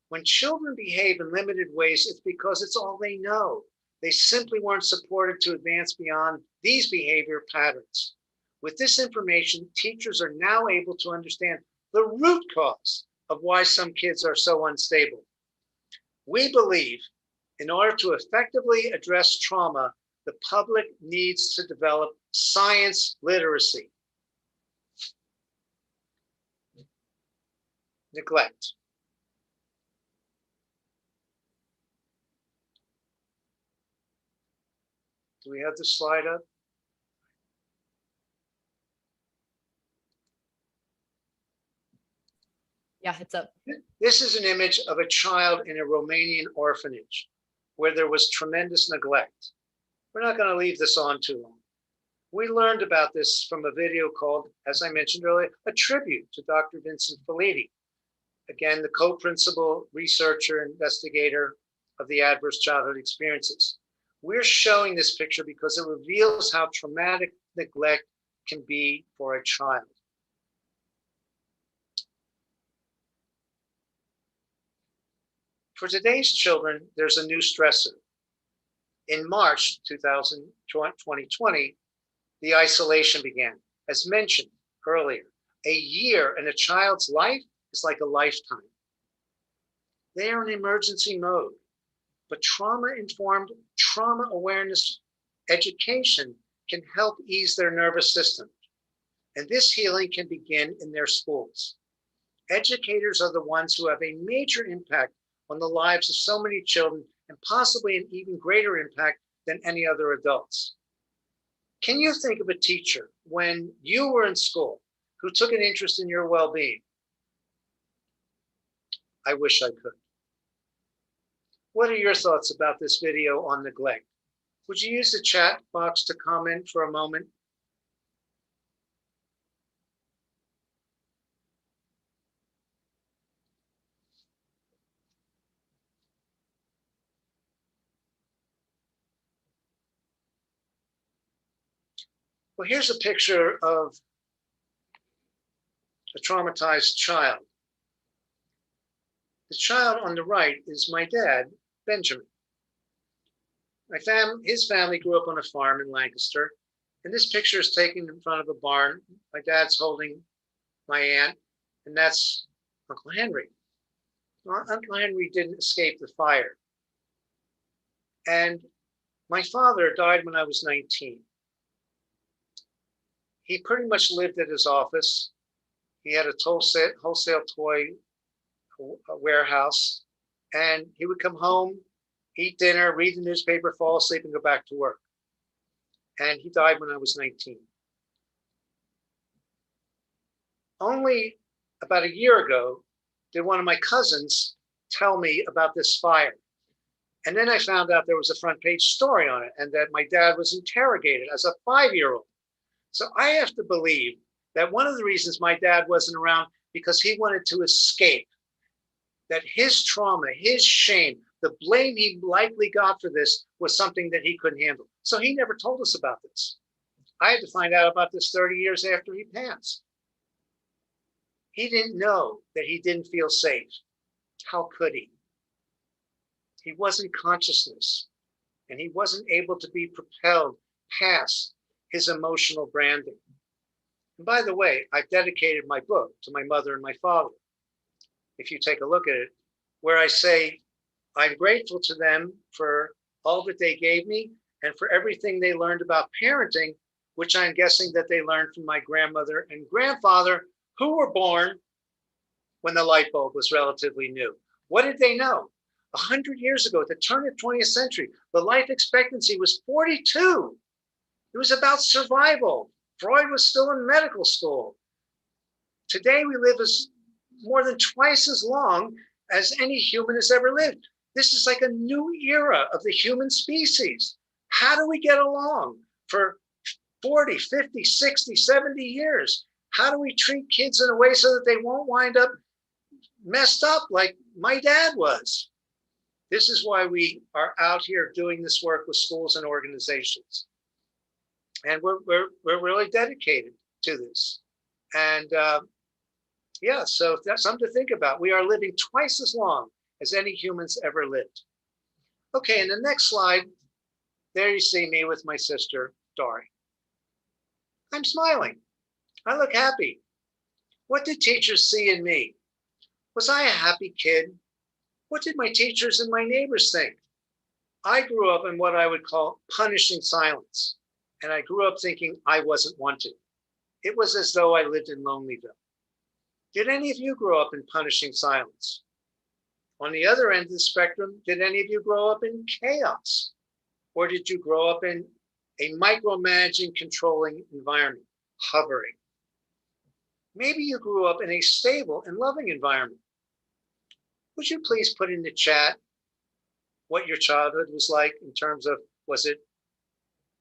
When children behave in limited ways, it's because it's all they know. They simply weren't supported to advance beyond these behavior patterns. With this information, teachers are now able to understand the root cause of why some kids are so unstable. We believe in order to effectively address trauma, the public needs to develop science literacy. Neglect. Do we have the slide up? Yeah, it's up. This is an image of a child in a Romanian orphanage where there was tremendous neglect. We're not going to leave this on too long. We learned about this from a video called, as I mentioned earlier, a tribute to Dr. Vincent Felitti. Again, the co-principal researcher, investigator of the adverse childhood experiences. We're showing this picture because it reveals how traumatic neglect can be for a child. For today's children, there's a new stressor. In March 2020, the isolation began. As mentioned earlier, a year in a child's life is like a lifetime. They are in emergency mode, but trauma-informed, trauma awareness education can help ease their nervous system. And this healing can begin in their schools. Educators are the ones who have a major impact on the lives of so many children, and possibly an even greater impact than any other adults. Can you think of a teacher when you were in school who took an interest in your well-being? I wish I could. What are your thoughts about this video on neglect? Would you use the chat box to comment for a moment? Well, here's a picture of a traumatized child. The child on the right is my dad, Benjamin. His family grew up on a farm in Lancaster, and this picture is taken in front of a barn. My dad's holding my aunt, and that's Uncle Henry. Well, Uncle Henry didn't escape the fire. And my father died when I was 19. He pretty much lived at his office. He had a wholesale toy warehouse, and he would come home, eat dinner, read the newspaper, fall asleep, and go back to work. And he died when I was 19. Only about a year ago did one of my cousins tell me about this fire. And then I found out there was a front page story on it and that my dad was interrogated as a 5-year-old. So I have to believe that one of the reasons my dad wasn't around because he wanted to escape, that his trauma, his shame, the blame he likely got for this was something that he couldn't handle. So he never told us about this. I had to find out about this 30 years after he passed. He didn't know that he didn't feel safe. How could he? He wasn't consciousness, and he wasn't able to be propelled past his emotional branding. And by the way, I've dedicated my book to my mother and my father. If you take a look at it, where I say, I'm grateful to them for all that they gave me and for everything they learned about parenting, which I'm guessing that they learned from my grandmother and grandfather, who were born when the light bulb was relatively new. What did they know? 100 years ago, at the turn of the 20th century, the life expectancy was 42. It was about survival. Freud was still in medical school. Today, we live as more than twice as long as any human has ever lived. This is like a new era of the human species. How do we get along for 40, 50, 60, 70 years? How do we treat kids in a way so that they won't wind up messed up like my dad was? This is why we are out here doing this work with schools and organizations. And we're really dedicated to this. And yeah, so that's something to think about. We are living twice as long as any humans ever lived. Okay, in the next slide, there you see me with my sister, Dory. I'm smiling. I look happy. What did teachers see in me? Was I a happy kid? What did my teachers and my neighbors think? I grew up in what I would call punishing silence. And I grew up thinking I wasn't wanted. It was as though I lived in Lonelyville. Did any of you grow up in punishing silence? On the other end of the spectrum, did any of you grow up in chaos? Or did you grow up in a micromanaging, controlling environment, hovering? Maybe you grew up in a stable and loving environment. Would you please put in the chat what your childhood was like in terms of, was it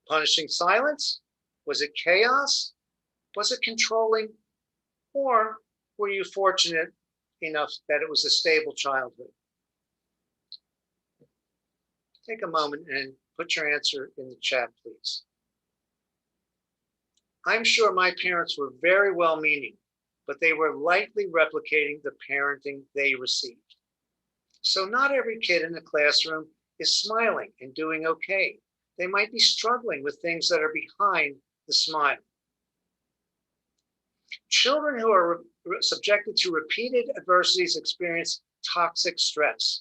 punishing silence? Was it chaos? Was it controlling? Or were you fortunate enough that it was a stable childhood? Take a moment and put your answer in the chat, please. I'm sure my parents were very well-meaning, but they were likely replicating the parenting they received. So not every kid in the classroom is smiling and doing okay. They might be struggling with things that are behind the smile. Children who are subjected to repeated adversities experience toxic stress.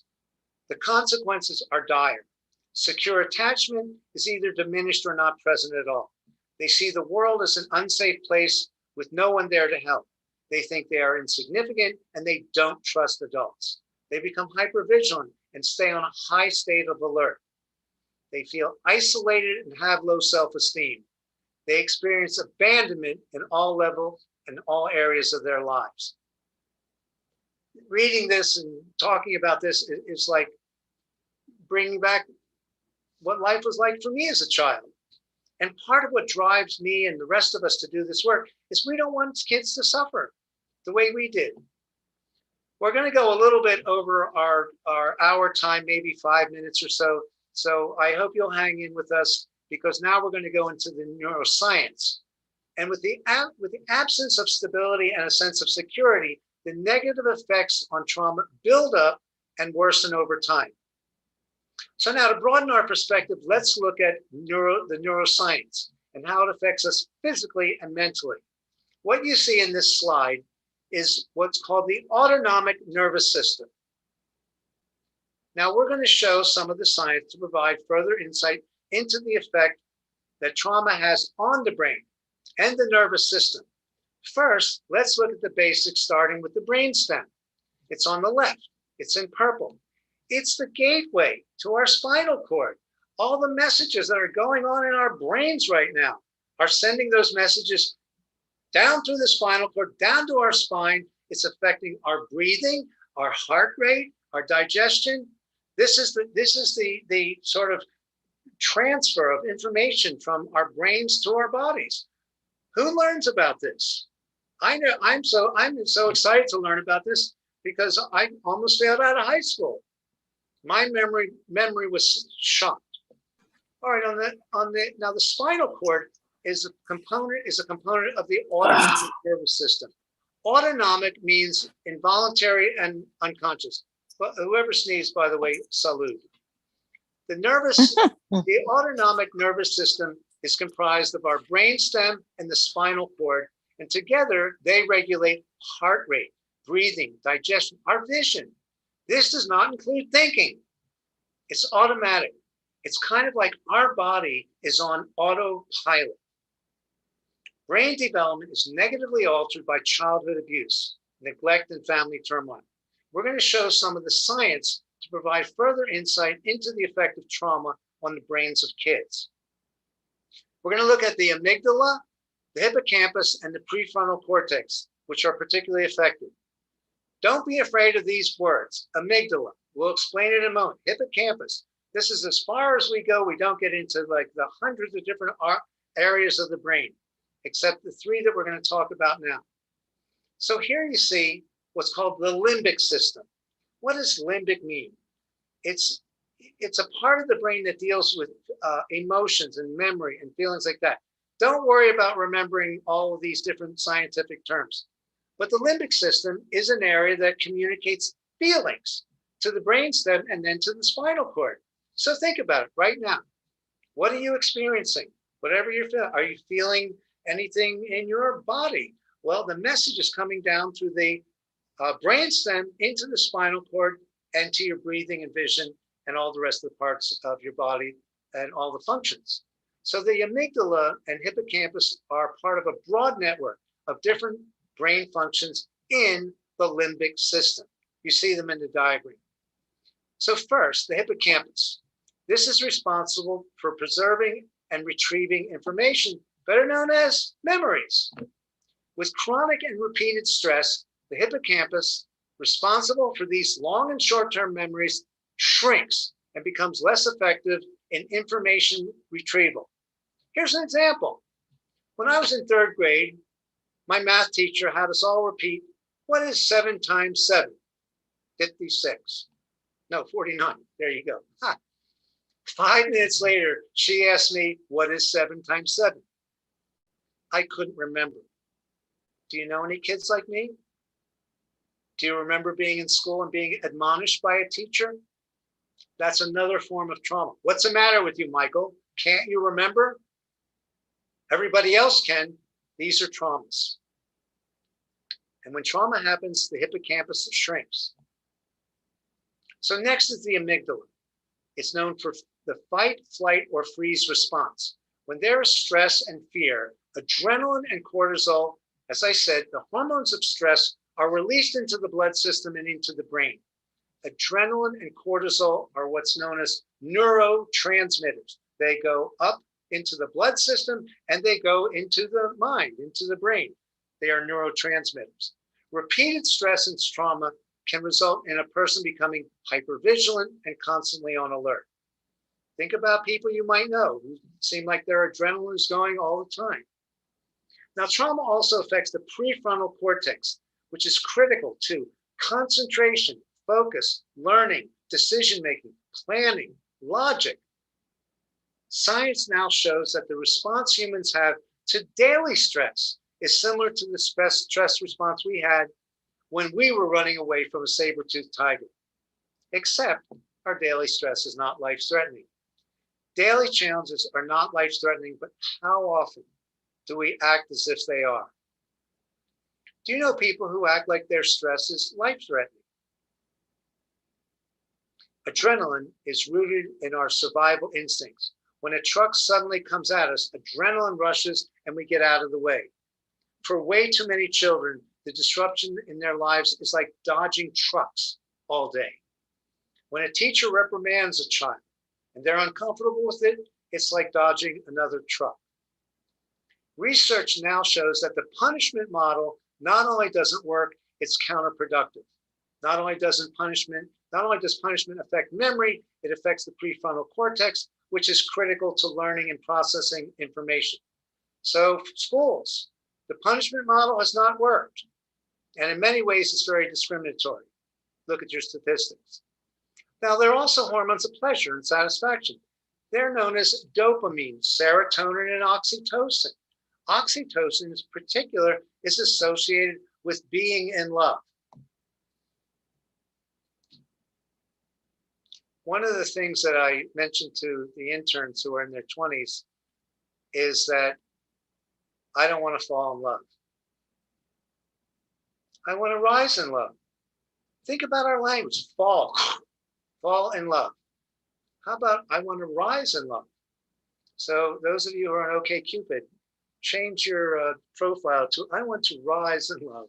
The consequences are dire. Secure attachment is either diminished or not present at all. They see the world as an unsafe place with no one there to help. They think they are insignificant and they don't trust adults. They become hypervigilant and stay on a high state of alert. They feel isolated and have low self-esteem. They experience abandonment in all levels and all areas of their lives. Reading this and talking about this is like bringing back what life was like for me as a child. And part of what drives me and the rest of us to do this work is we don't want kids to suffer the way we did. We're going to go a little bit over our hour time, maybe 5 minutes or so. So I hope you'll hang in with us because now we're going to go into the neuroscience And with the absence of stability and a sense of security, the negative effects on trauma build up and worsen over time. So now, to broaden our perspective, let's look at the neuroscience and how it affects us physically and mentally. What you see in this slide is what's called the autonomic nervous system. Now, we're going to show some of the science to provide further insight into the effect that trauma has on the brain and the nervous system. First, let's look at the basics, starting with the brainstem. It's on the left. It's in purple. It's the gateway to our spinal cord. All the messages that are going on in our brains right now are sending those messages down through the spinal cord, down to our spine. It's affecting our breathing, our heart rate, our digestion. This is the sort of transfer of information from our brains to our bodies. Who learns about this? I know I'm so excited to learn about this because I almost failed out of high school. My memory was shot. All right, now the spinal cord is a component of the autonomic nervous system. Autonomic means involuntary and unconscious. But whoever sneezed, by the way, salute. The autonomic nervous system is comprised of our brainstem and the spinal cord, and together they regulate heart rate, breathing, digestion, our vision. This does not include thinking. It's automatic. It's kind of like our body is on autopilot. Brain development is negatively altered by childhood abuse, neglect, and family turmoil. We're going to show some of the science to provide further insight into the effect of trauma on the brains of kids. We're going to look at the amygdala, the hippocampus, and the prefrontal cortex, which are particularly affected. Don't be afraid of these words. Amygdala, we'll explain it in a moment. Hippocampus, this is as far as we go. We don't get into like the hundreds of different areas of the brain, except the three that we're going to talk about now. So here you see what's called the limbic system. What does limbic mean? It's a part of the brain that deals with emotions and memory and feelings like that. Don't worry about remembering all of these different scientific terms. But the limbic system is an area that communicates feelings to the brainstem and then to the spinal cord. So think about it right now. What are you experiencing? Whatever you're feeling, are you feeling anything in your body? Well, the message is coming down through the brainstem into the spinal cord and to your breathing and vision and all the rest of the parts of your body and all the functions. So the amygdala and hippocampus are part of a broad network of different brain functions in the limbic system. You see them in the diagram. So first, the hippocampus. This is responsible for preserving and retrieving information, better known as memories. With chronic and repeated stress, the hippocampus, responsible for these long and short-term memories, shrinks and becomes less effective in information retrieval. Here's an example. When I was in third grade, my math teacher had us all repeat, what is 7 times 7? 56. No, 49. There you go. Ha. 5 minutes later, she asked me, what is 7 times 7? I couldn't remember. Do you know any kids like me? Do you remember being in school and being admonished by a teacher? That's another form of trauma. What's the matter with you, Michael? Can't you remember? Everybody else can. These are traumas. And when trauma happens, the hippocampus shrinks. So next is the amygdala. It's known for the fight, flight, or freeze response. When there is stress and fear, adrenaline and cortisol, as I said, the hormones of stress are released into the blood system and into the brain. Adrenaline and cortisol are what's known as neurotransmitters. They go up into the blood system and they go into the mind, into the brain. They are neurotransmitters. Repeated stress and trauma can result in a person becoming hypervigilant and constantly on alert. Think about people you might know who seem like their adrenaline is going all the time. Now, trauma also affects the prefrontal cortex, which is critical to concentration, focus, learning, decision-making, planning, logic. Science now shows that the response humans have to daily stress is similar to the stress response we had when we were running away from a saber-toothed tiger, except our daily stress is not life-threatening. Daily challenges are not life-threatening, but how often do we act as if they are? Do you know people who act like their stress is life-threatening? Adrenaline is rooted in our survival instincts. When a truck suddenly comes at us, adrenaline rushes and we get out of the way. For way too many children, the disruption in their lives is like dodging trucks all day. When a teacher reprimands a child and they're uncomfortable with it, it's like dodging another truck. Research now shows that the punishment model not only doesn't work, it's counterproductive. Not only does punishment affect memory, it affects the prefrontal cortex, which is critical to learning and processing information. So schools, the punishment model has not worked. And in many ways, it's very discriminatory. Look at your statistics. Now, there are also hormones of pleasure and satisfaction. They're known as dopamine, serotonin, and oxytocin. Oxytocin in particular is associated with being in love. One of the things that I mentioned to the interns who are in their 20s is that I don't want to fall in love. I want to rise in love. Think about our language, fall in love. How about I want to rise in love? So those of you who are on OkCupid, change your profile to I want to rise in love.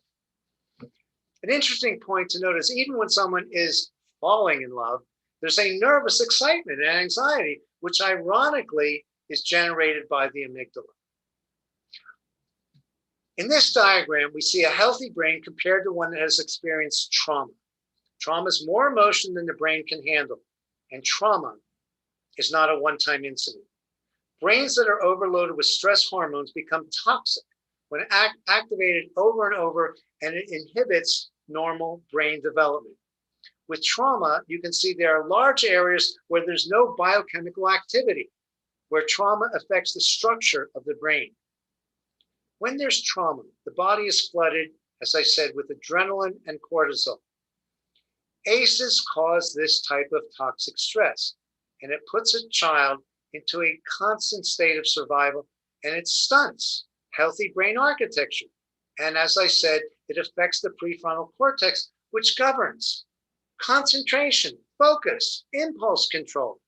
An interesting point to note is even when someone is falling in love, there's a nervous excitement and anxiety, which ironically is generated by the amygdala. In this diagram, we see a healthy brain compared to one that has experienced trauma. Trauma is more emotion than the brain can handle, and trauma is not a one-time incident. Brains that are overloaded with stress hormones become toxic when activated over and over, and it inhibits normal brain development. With trauma, you can see there are large areas where there's no biochemical activity, where trauma affects the structure of the brain. When there's trauma, the body is flooded, as I said, with adrenaline and cortisol. ACEs cause this type of toxic stress, and it puts a child into a constant state of survival, and it stunts healthy brain architecture. And as I said, it affects the prefrontal cortex, which governs concentration, focus, impulse control,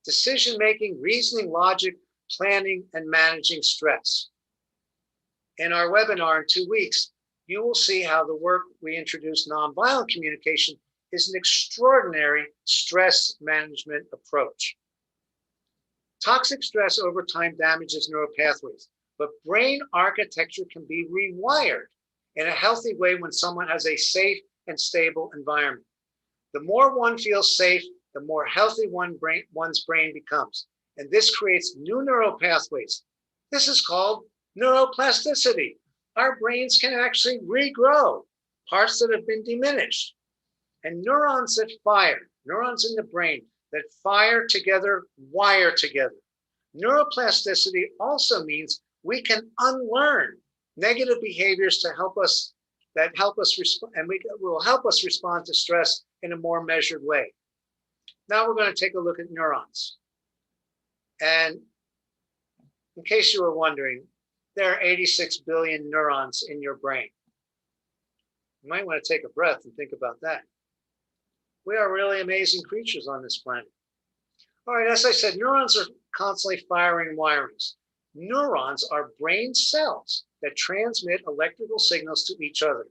decision-making, reasoning, logic, planning, and managing stress. In our webinar in 2 weeks, you will see how the work we introduced, nonviolent communication, is an extraordinary stress management approach. Toxic stress over time damages neural pathways, but brain architecture can be rewired in a healthy way when someone has a safe and stable environment. The more one feels safe, the more healthy one's brain becomes. And this creates new neural pathways. This is called neuroplasticity. Our brains can actually regrow parts that have been diminished. And neurons that fire, neurons in the brain that fire together, wire together. Neuroplasticity also means we can unlearn negative behaviors to help us, and will help us respond to stress in a more measured way. Now we're going to take a look at neurons. And in case you were wondering, there are 86 billion neurons in your brain. You might want to take a breath and think about that. We are really amazing creatures on this planet. All right, as I said, neurons are constantly firing wirings. Neurons are brain cells that transmit electrical signals to each other.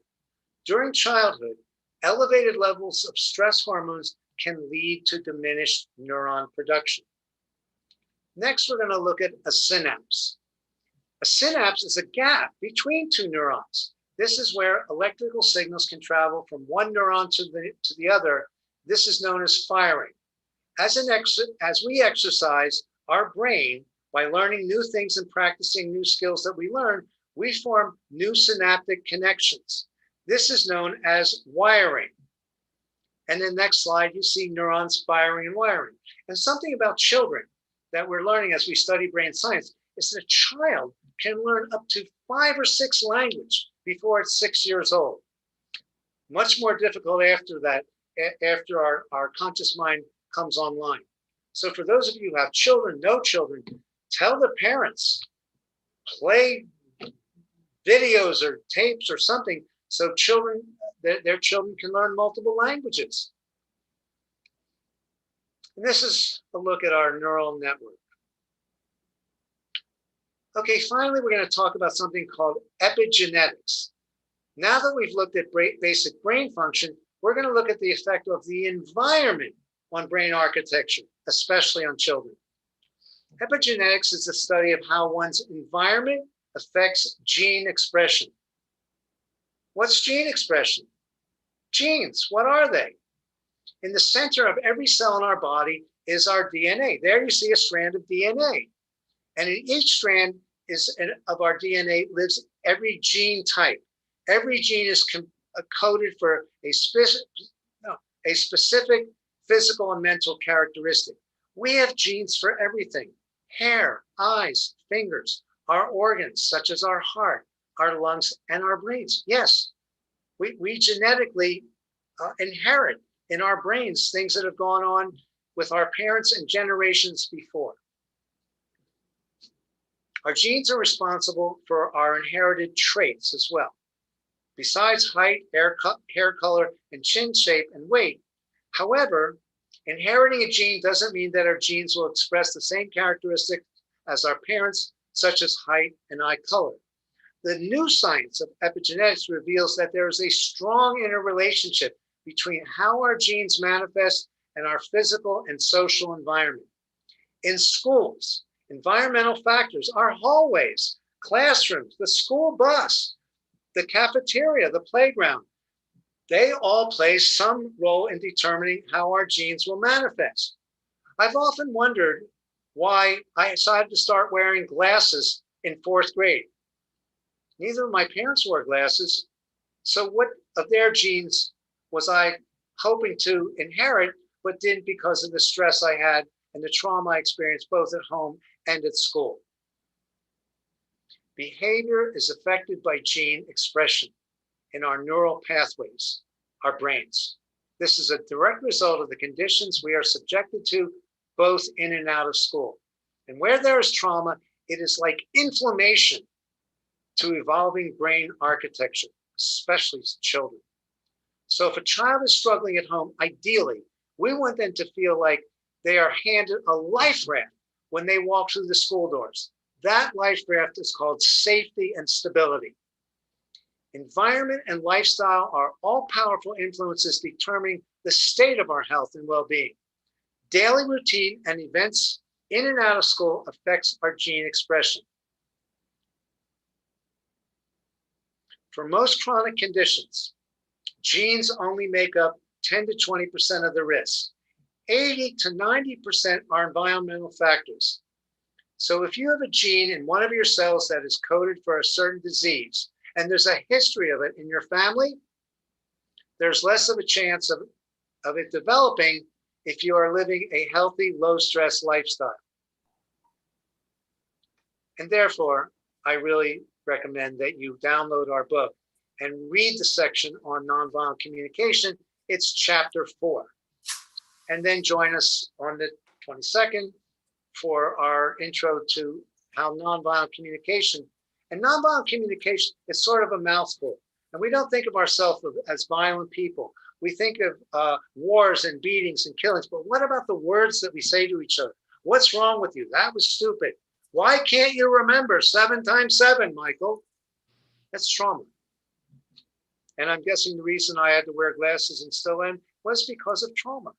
During childhood, elevated levels of stress hormones can lead to diminished neuron production. Next, we're going to look at a synapse. A synapse is a gap between two neurons. This is where electrical signals can travel from one neuron to the other. This is known as firing. As we exercise our brain by learning new things and practicing new skills that we learn, we form new synaptic connections. This is known as wiring. And then next slide, you see neurons firing and wiring. And something about children that we're learning as we study brain science is that a child can learn up to 5 or 6 languages before it's 6 years old. Much more difficult after that, after our conscious mind comes online. So for those of you who have children, no children, tell the parents, play videos or tapes or something so children, their children can learn multiple languages. And this is a look at our neural network. Okay, finally, we're going to talk about something called epigenetics. Now that we've looked at basic brain function, we're going to look at the effect of the environment on brain architecture, especially on children. Epigenetics is the study of how one's environment affects gene expression. What's gene expression? Genes, what are they? In the center of every cell in our body is our DNA. There you see a strand of DNA. And in each strand of our DNA lives every gene type. Every gene is coded for a specific physical and mental characteristic. We have genes for everything: hair, eyes, fingers, our organs, such as our heart, our lungs, and our brains. Yes, we genetically inherit in our brains things that have gone on with our parents and generations before. Our genes are responsible for our inherited traits as well. Besides height, hair color, and chin shape and weight, however, inheriting a gene doesn't mean that our genes will express the same characteristics as our parents, such as height and eye color. The new science of epigenetics reveals that there is a strong interrelationship between how our genes manifest and our physical and social environment. In schools, environmental factors, our hallways, classrooms, the school bus, the cafeteria, the playground, they all play some role in determining how our genes will manifest. I've often wondered why I decided to start wearing glasses in 4th grade. Neither of my parents wore glasses, so what of their genes was I hoping to inherit, but didn't because of the stress I had and the trauma I experienced both at home and at school? Behavior is affected by gene expression in our neural pathways, our brains. This is a direct result of the conditions we are subjected to both in and out of school. And where there is trauma, it is like inflammation to evolving brain architecture, especially children. So if a child is struggling at home, ideally, we want them to feel like they are handed a life raft when they walk through the school doors. That life raft is called safety and stability. Environment and lifestyle are all powerful influences determining the state of our health and well-being. Daily routine and events in and out of school affects our gene expression. For most chronic conditions, genes only make up 10 to 20% of the risk. 80 to 90% are environmental factors. So if you have a gene in one of your cells that is coded for a certain disease, and there's a history of it in your family, there's less of a chance of it developing if you are living a healthy, low-stress lifestyle. And therefore, I really recommend that you download our book and read the section on nonviolent communication. It's chapter 4. And then join us on the 22nd for our intro to how nonviolent communication, and nonviolent communication is sort of a mouthful. And we don't think of ourselves as violent people. We think of wars and beatings and killings, but what about the words that we say to each other? What's wrong with you? That was stupid. Why can't you remember 7 times 7, Michael? That's trauma. And I'm guessing the reason I had to wear glasses and still am was because of trauma.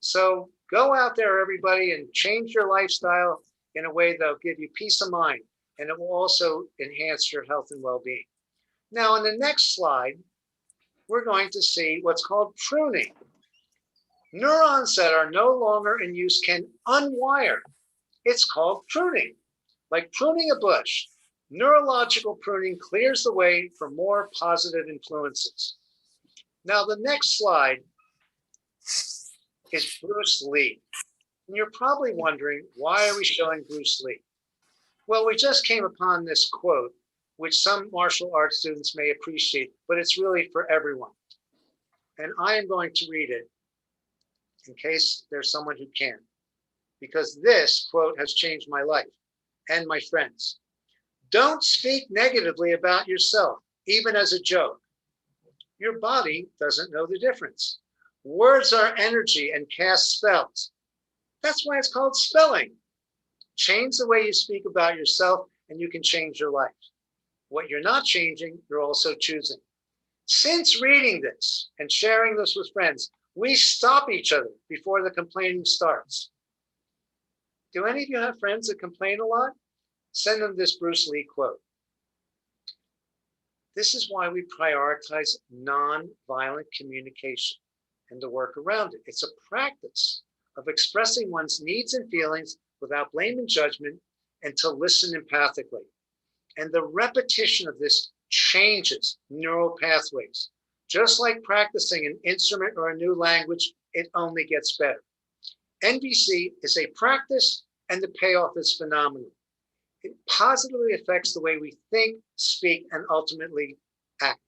So go out there, everybody, and change your lifestyle in a way that'll give you peace of mind, and it will also enhance your health and well-being. Now, in the next slide, we're going to see what's called pruning. Neurons that are no longer in use can unwire. It's called pruning. Like pruning a bush, neurological pruning clears the way for more positive influences. Now, the next slide is Bruce Lee. And you're probably wondering, why are we showing Bruce Lee? Well, we just came upon this quote, which some martial arts students may appreciate, but it's really for everyone. And I am going to read it in case there's someone who can, because this quote has changed my life and my friends. Don't speak negatively about yourself, even as a joke. Your body doesn't know the difference. Words are energy and cast spells. That's why it's called spelling. Change the way you speak about yourself and you can change your life. What you're not changing, you're also choosing. Since reading this and sharing this with friends, we stop each other before the complaining starts. Do any of you have friends that complain a lot? Send them this Bruce Lee quote. This is why we prioritize nonviolent communication and the work around it. It's a practice of expressing one's needs and feelings without blame and judgment, and to listen empathically. And the repetition of this changes neural pathways. Just like practicing an instrument or a new language, it only gets better. NVC is a practice, and the payoff is phenomenal. It positively affects the way we think, speak, and ultimately act.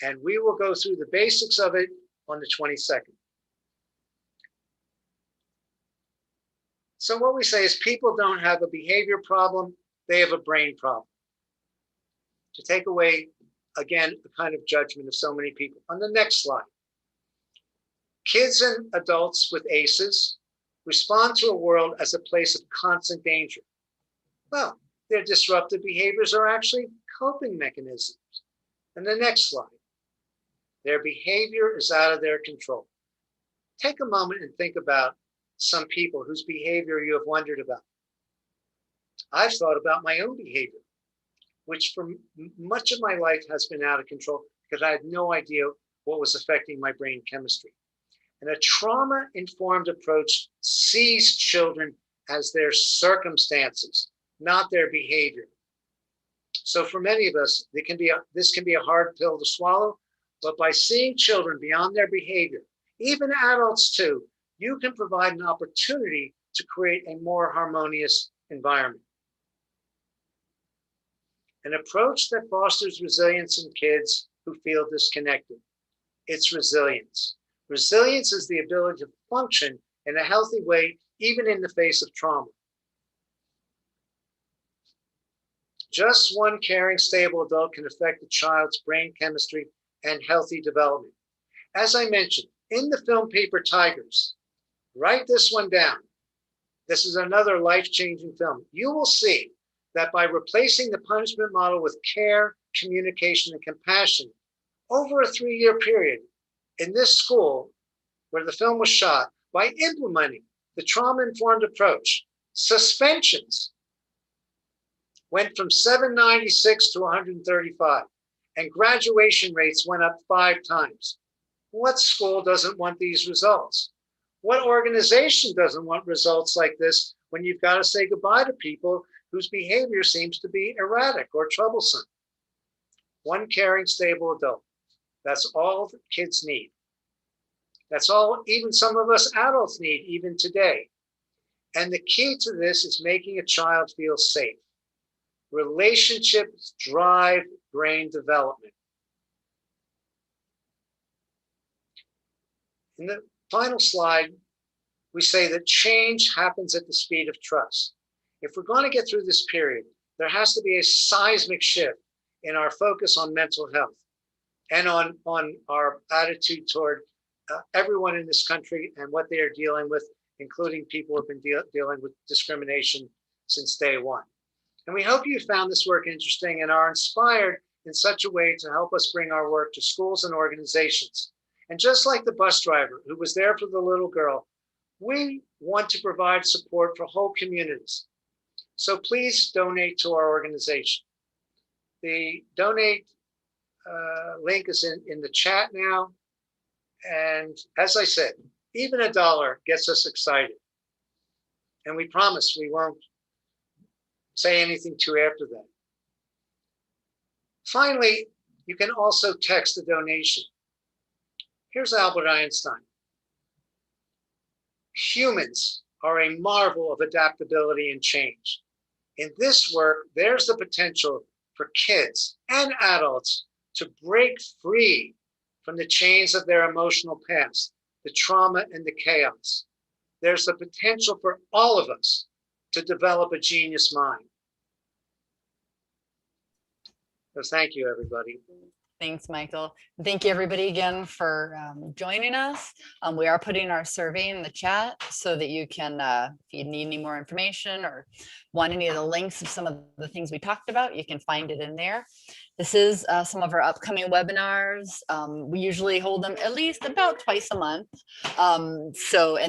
And we will go through the basics of it on the 22nd. So what we say is people don't have a behavior problem, they have a brain problem. To take away, again, the kind of judgment of so many people. On the next slide, kids and adults with ACEs respond to a world as a place of constant danger. Well, their disruptive behaviors are actually coping mechanisms. And the next slide, their behavior is out of their control. Take a moment and think about some people whose behavior you have wondered about. I've thought about my own behavior, which for much of my life has been out of control because I had no idea what was affecting my brain chemistry. And a trauma-informed approach sees children as their circumstances, not their behavior. So for many of us, this can be a hard pill to swallow, but by seeing children beyond their behavior, even adults too, you can provide an opportunity to create a more harmonious environment. An approach that fosters resilience in kids who feel disconnected. It's resilience. Resilience is the ability to function in a healthy way, even in the face of trauma. Just one caring, stable adult can affect a child's brain chemistry and healthy development. As I mentioned, in the film Paper Tigers, write this one down. This is another life-changing film. You will see that by replacing the punishment model with care, communication, and compassion over a 3-year period in this school where the film was shot, by implementing the trauma-informed approach, suspensions went from 796 to 135, and graduation rates went up 5 times. What school doesn't want these results? What organization doesn't want results like this when you've got to say goodbye to people whose behavior seems to be erratic or troublesome? One caring, stable adult. That's all that kids need. That's all even some of us adults need, even today. And the key to this is making a child feel safe. Relationships drive brain development. In the final slide, we say that change happens at the speed of trust. If we're going to get through this period, there has to be a seismic shift in our focus on mental health and on our attitude toward everyone in this country and what they are dealing with, including people who have been dealing with discrimination since day one. And we hope you found this work interesting and are inspired in such a way to help us bring our work to schools and organizations. And just like the bus driver who was there for the little girl, we want to provide support for whole communities. So please donate to our organization. The donate link is in the chat now. And as I said, even $1 gets us excited. And we promise we won't say anything too after that. Finally, you can also text a donation. Here's Albert Einstein. Humans are a marvel of adaptability and change. In this work, there's the potential for kids and adults to break free from the chains of their emotional past, the trauma and the chaos. There's the potential for all of us to develop a genius mind. So thank you, everybody. Thanks, Michael. Thank you, everybody, again for joining us. We are putting our survey in the chat so that you can, if you need any more information or want any of the links of some of the things we talked about, you can find it in there. This is some of our upcoming webinars. We usually hold them at least about twice a month. And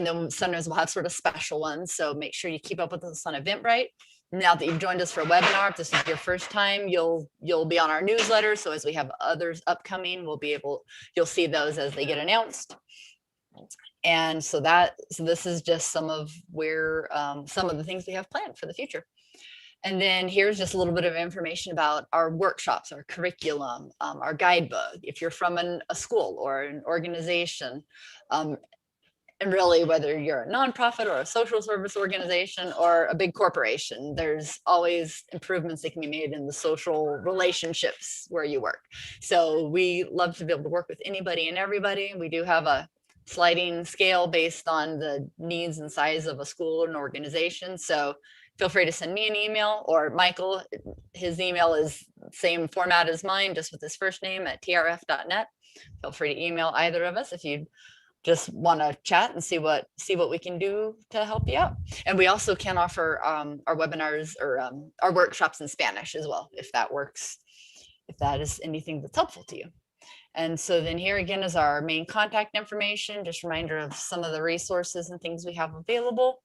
then sometimes we'll have sort of special ones. So make sure you keep up with us on Eventbrite. Now that you've joined us for a webinar, if this is your first time, you'll be on our newsletter. So as we have others upcoming, you'll see those as they get announced. And so this is just some of the things we have planned for the future. And then here's just a little bit of information about our workshops, our curriculum, our guidebook. If you're from a school or an organization, and really, whether you're a nonprofit or a social service organization or a big corporation, there's always improvements that can be made in the social relationships where you work. So we love to be able to work with anybody and everybody. We do have a sliding scale based on the needs and size of a school and organization. So feel free to send me an email, or Michael, his email is same format as mine, just with his first name at trf.net. Feel free to email either of us if you just want to chat and see what we can do to help you out. And we also can offer our webinars or our workshops in Spanish as well, if that works, if that is anything that's helpful to you. And so then here again is our main contact information, just a reminder of some of the resources and things we have available.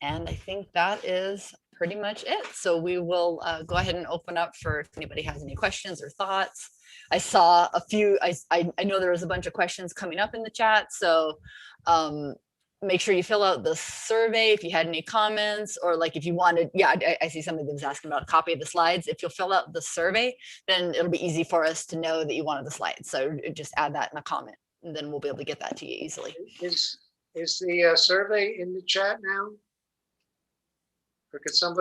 And I think that is pretty much it. So we will go ahead and open up for if anybody has any questions or thoughts. I saw a few, I know there was a bunch of questions coming up in the chat. So make sure you fill out the survey if you had any comments, or like if you wanted, yeah, I see somebody that was asking about a copy of the slides. If you'll fill out the survey, then it'll be easy for us to know that you wanted the slides. So just add that in a comment and then we'll be able to get that to you easily. Is the survey in the chat now? Or could somebody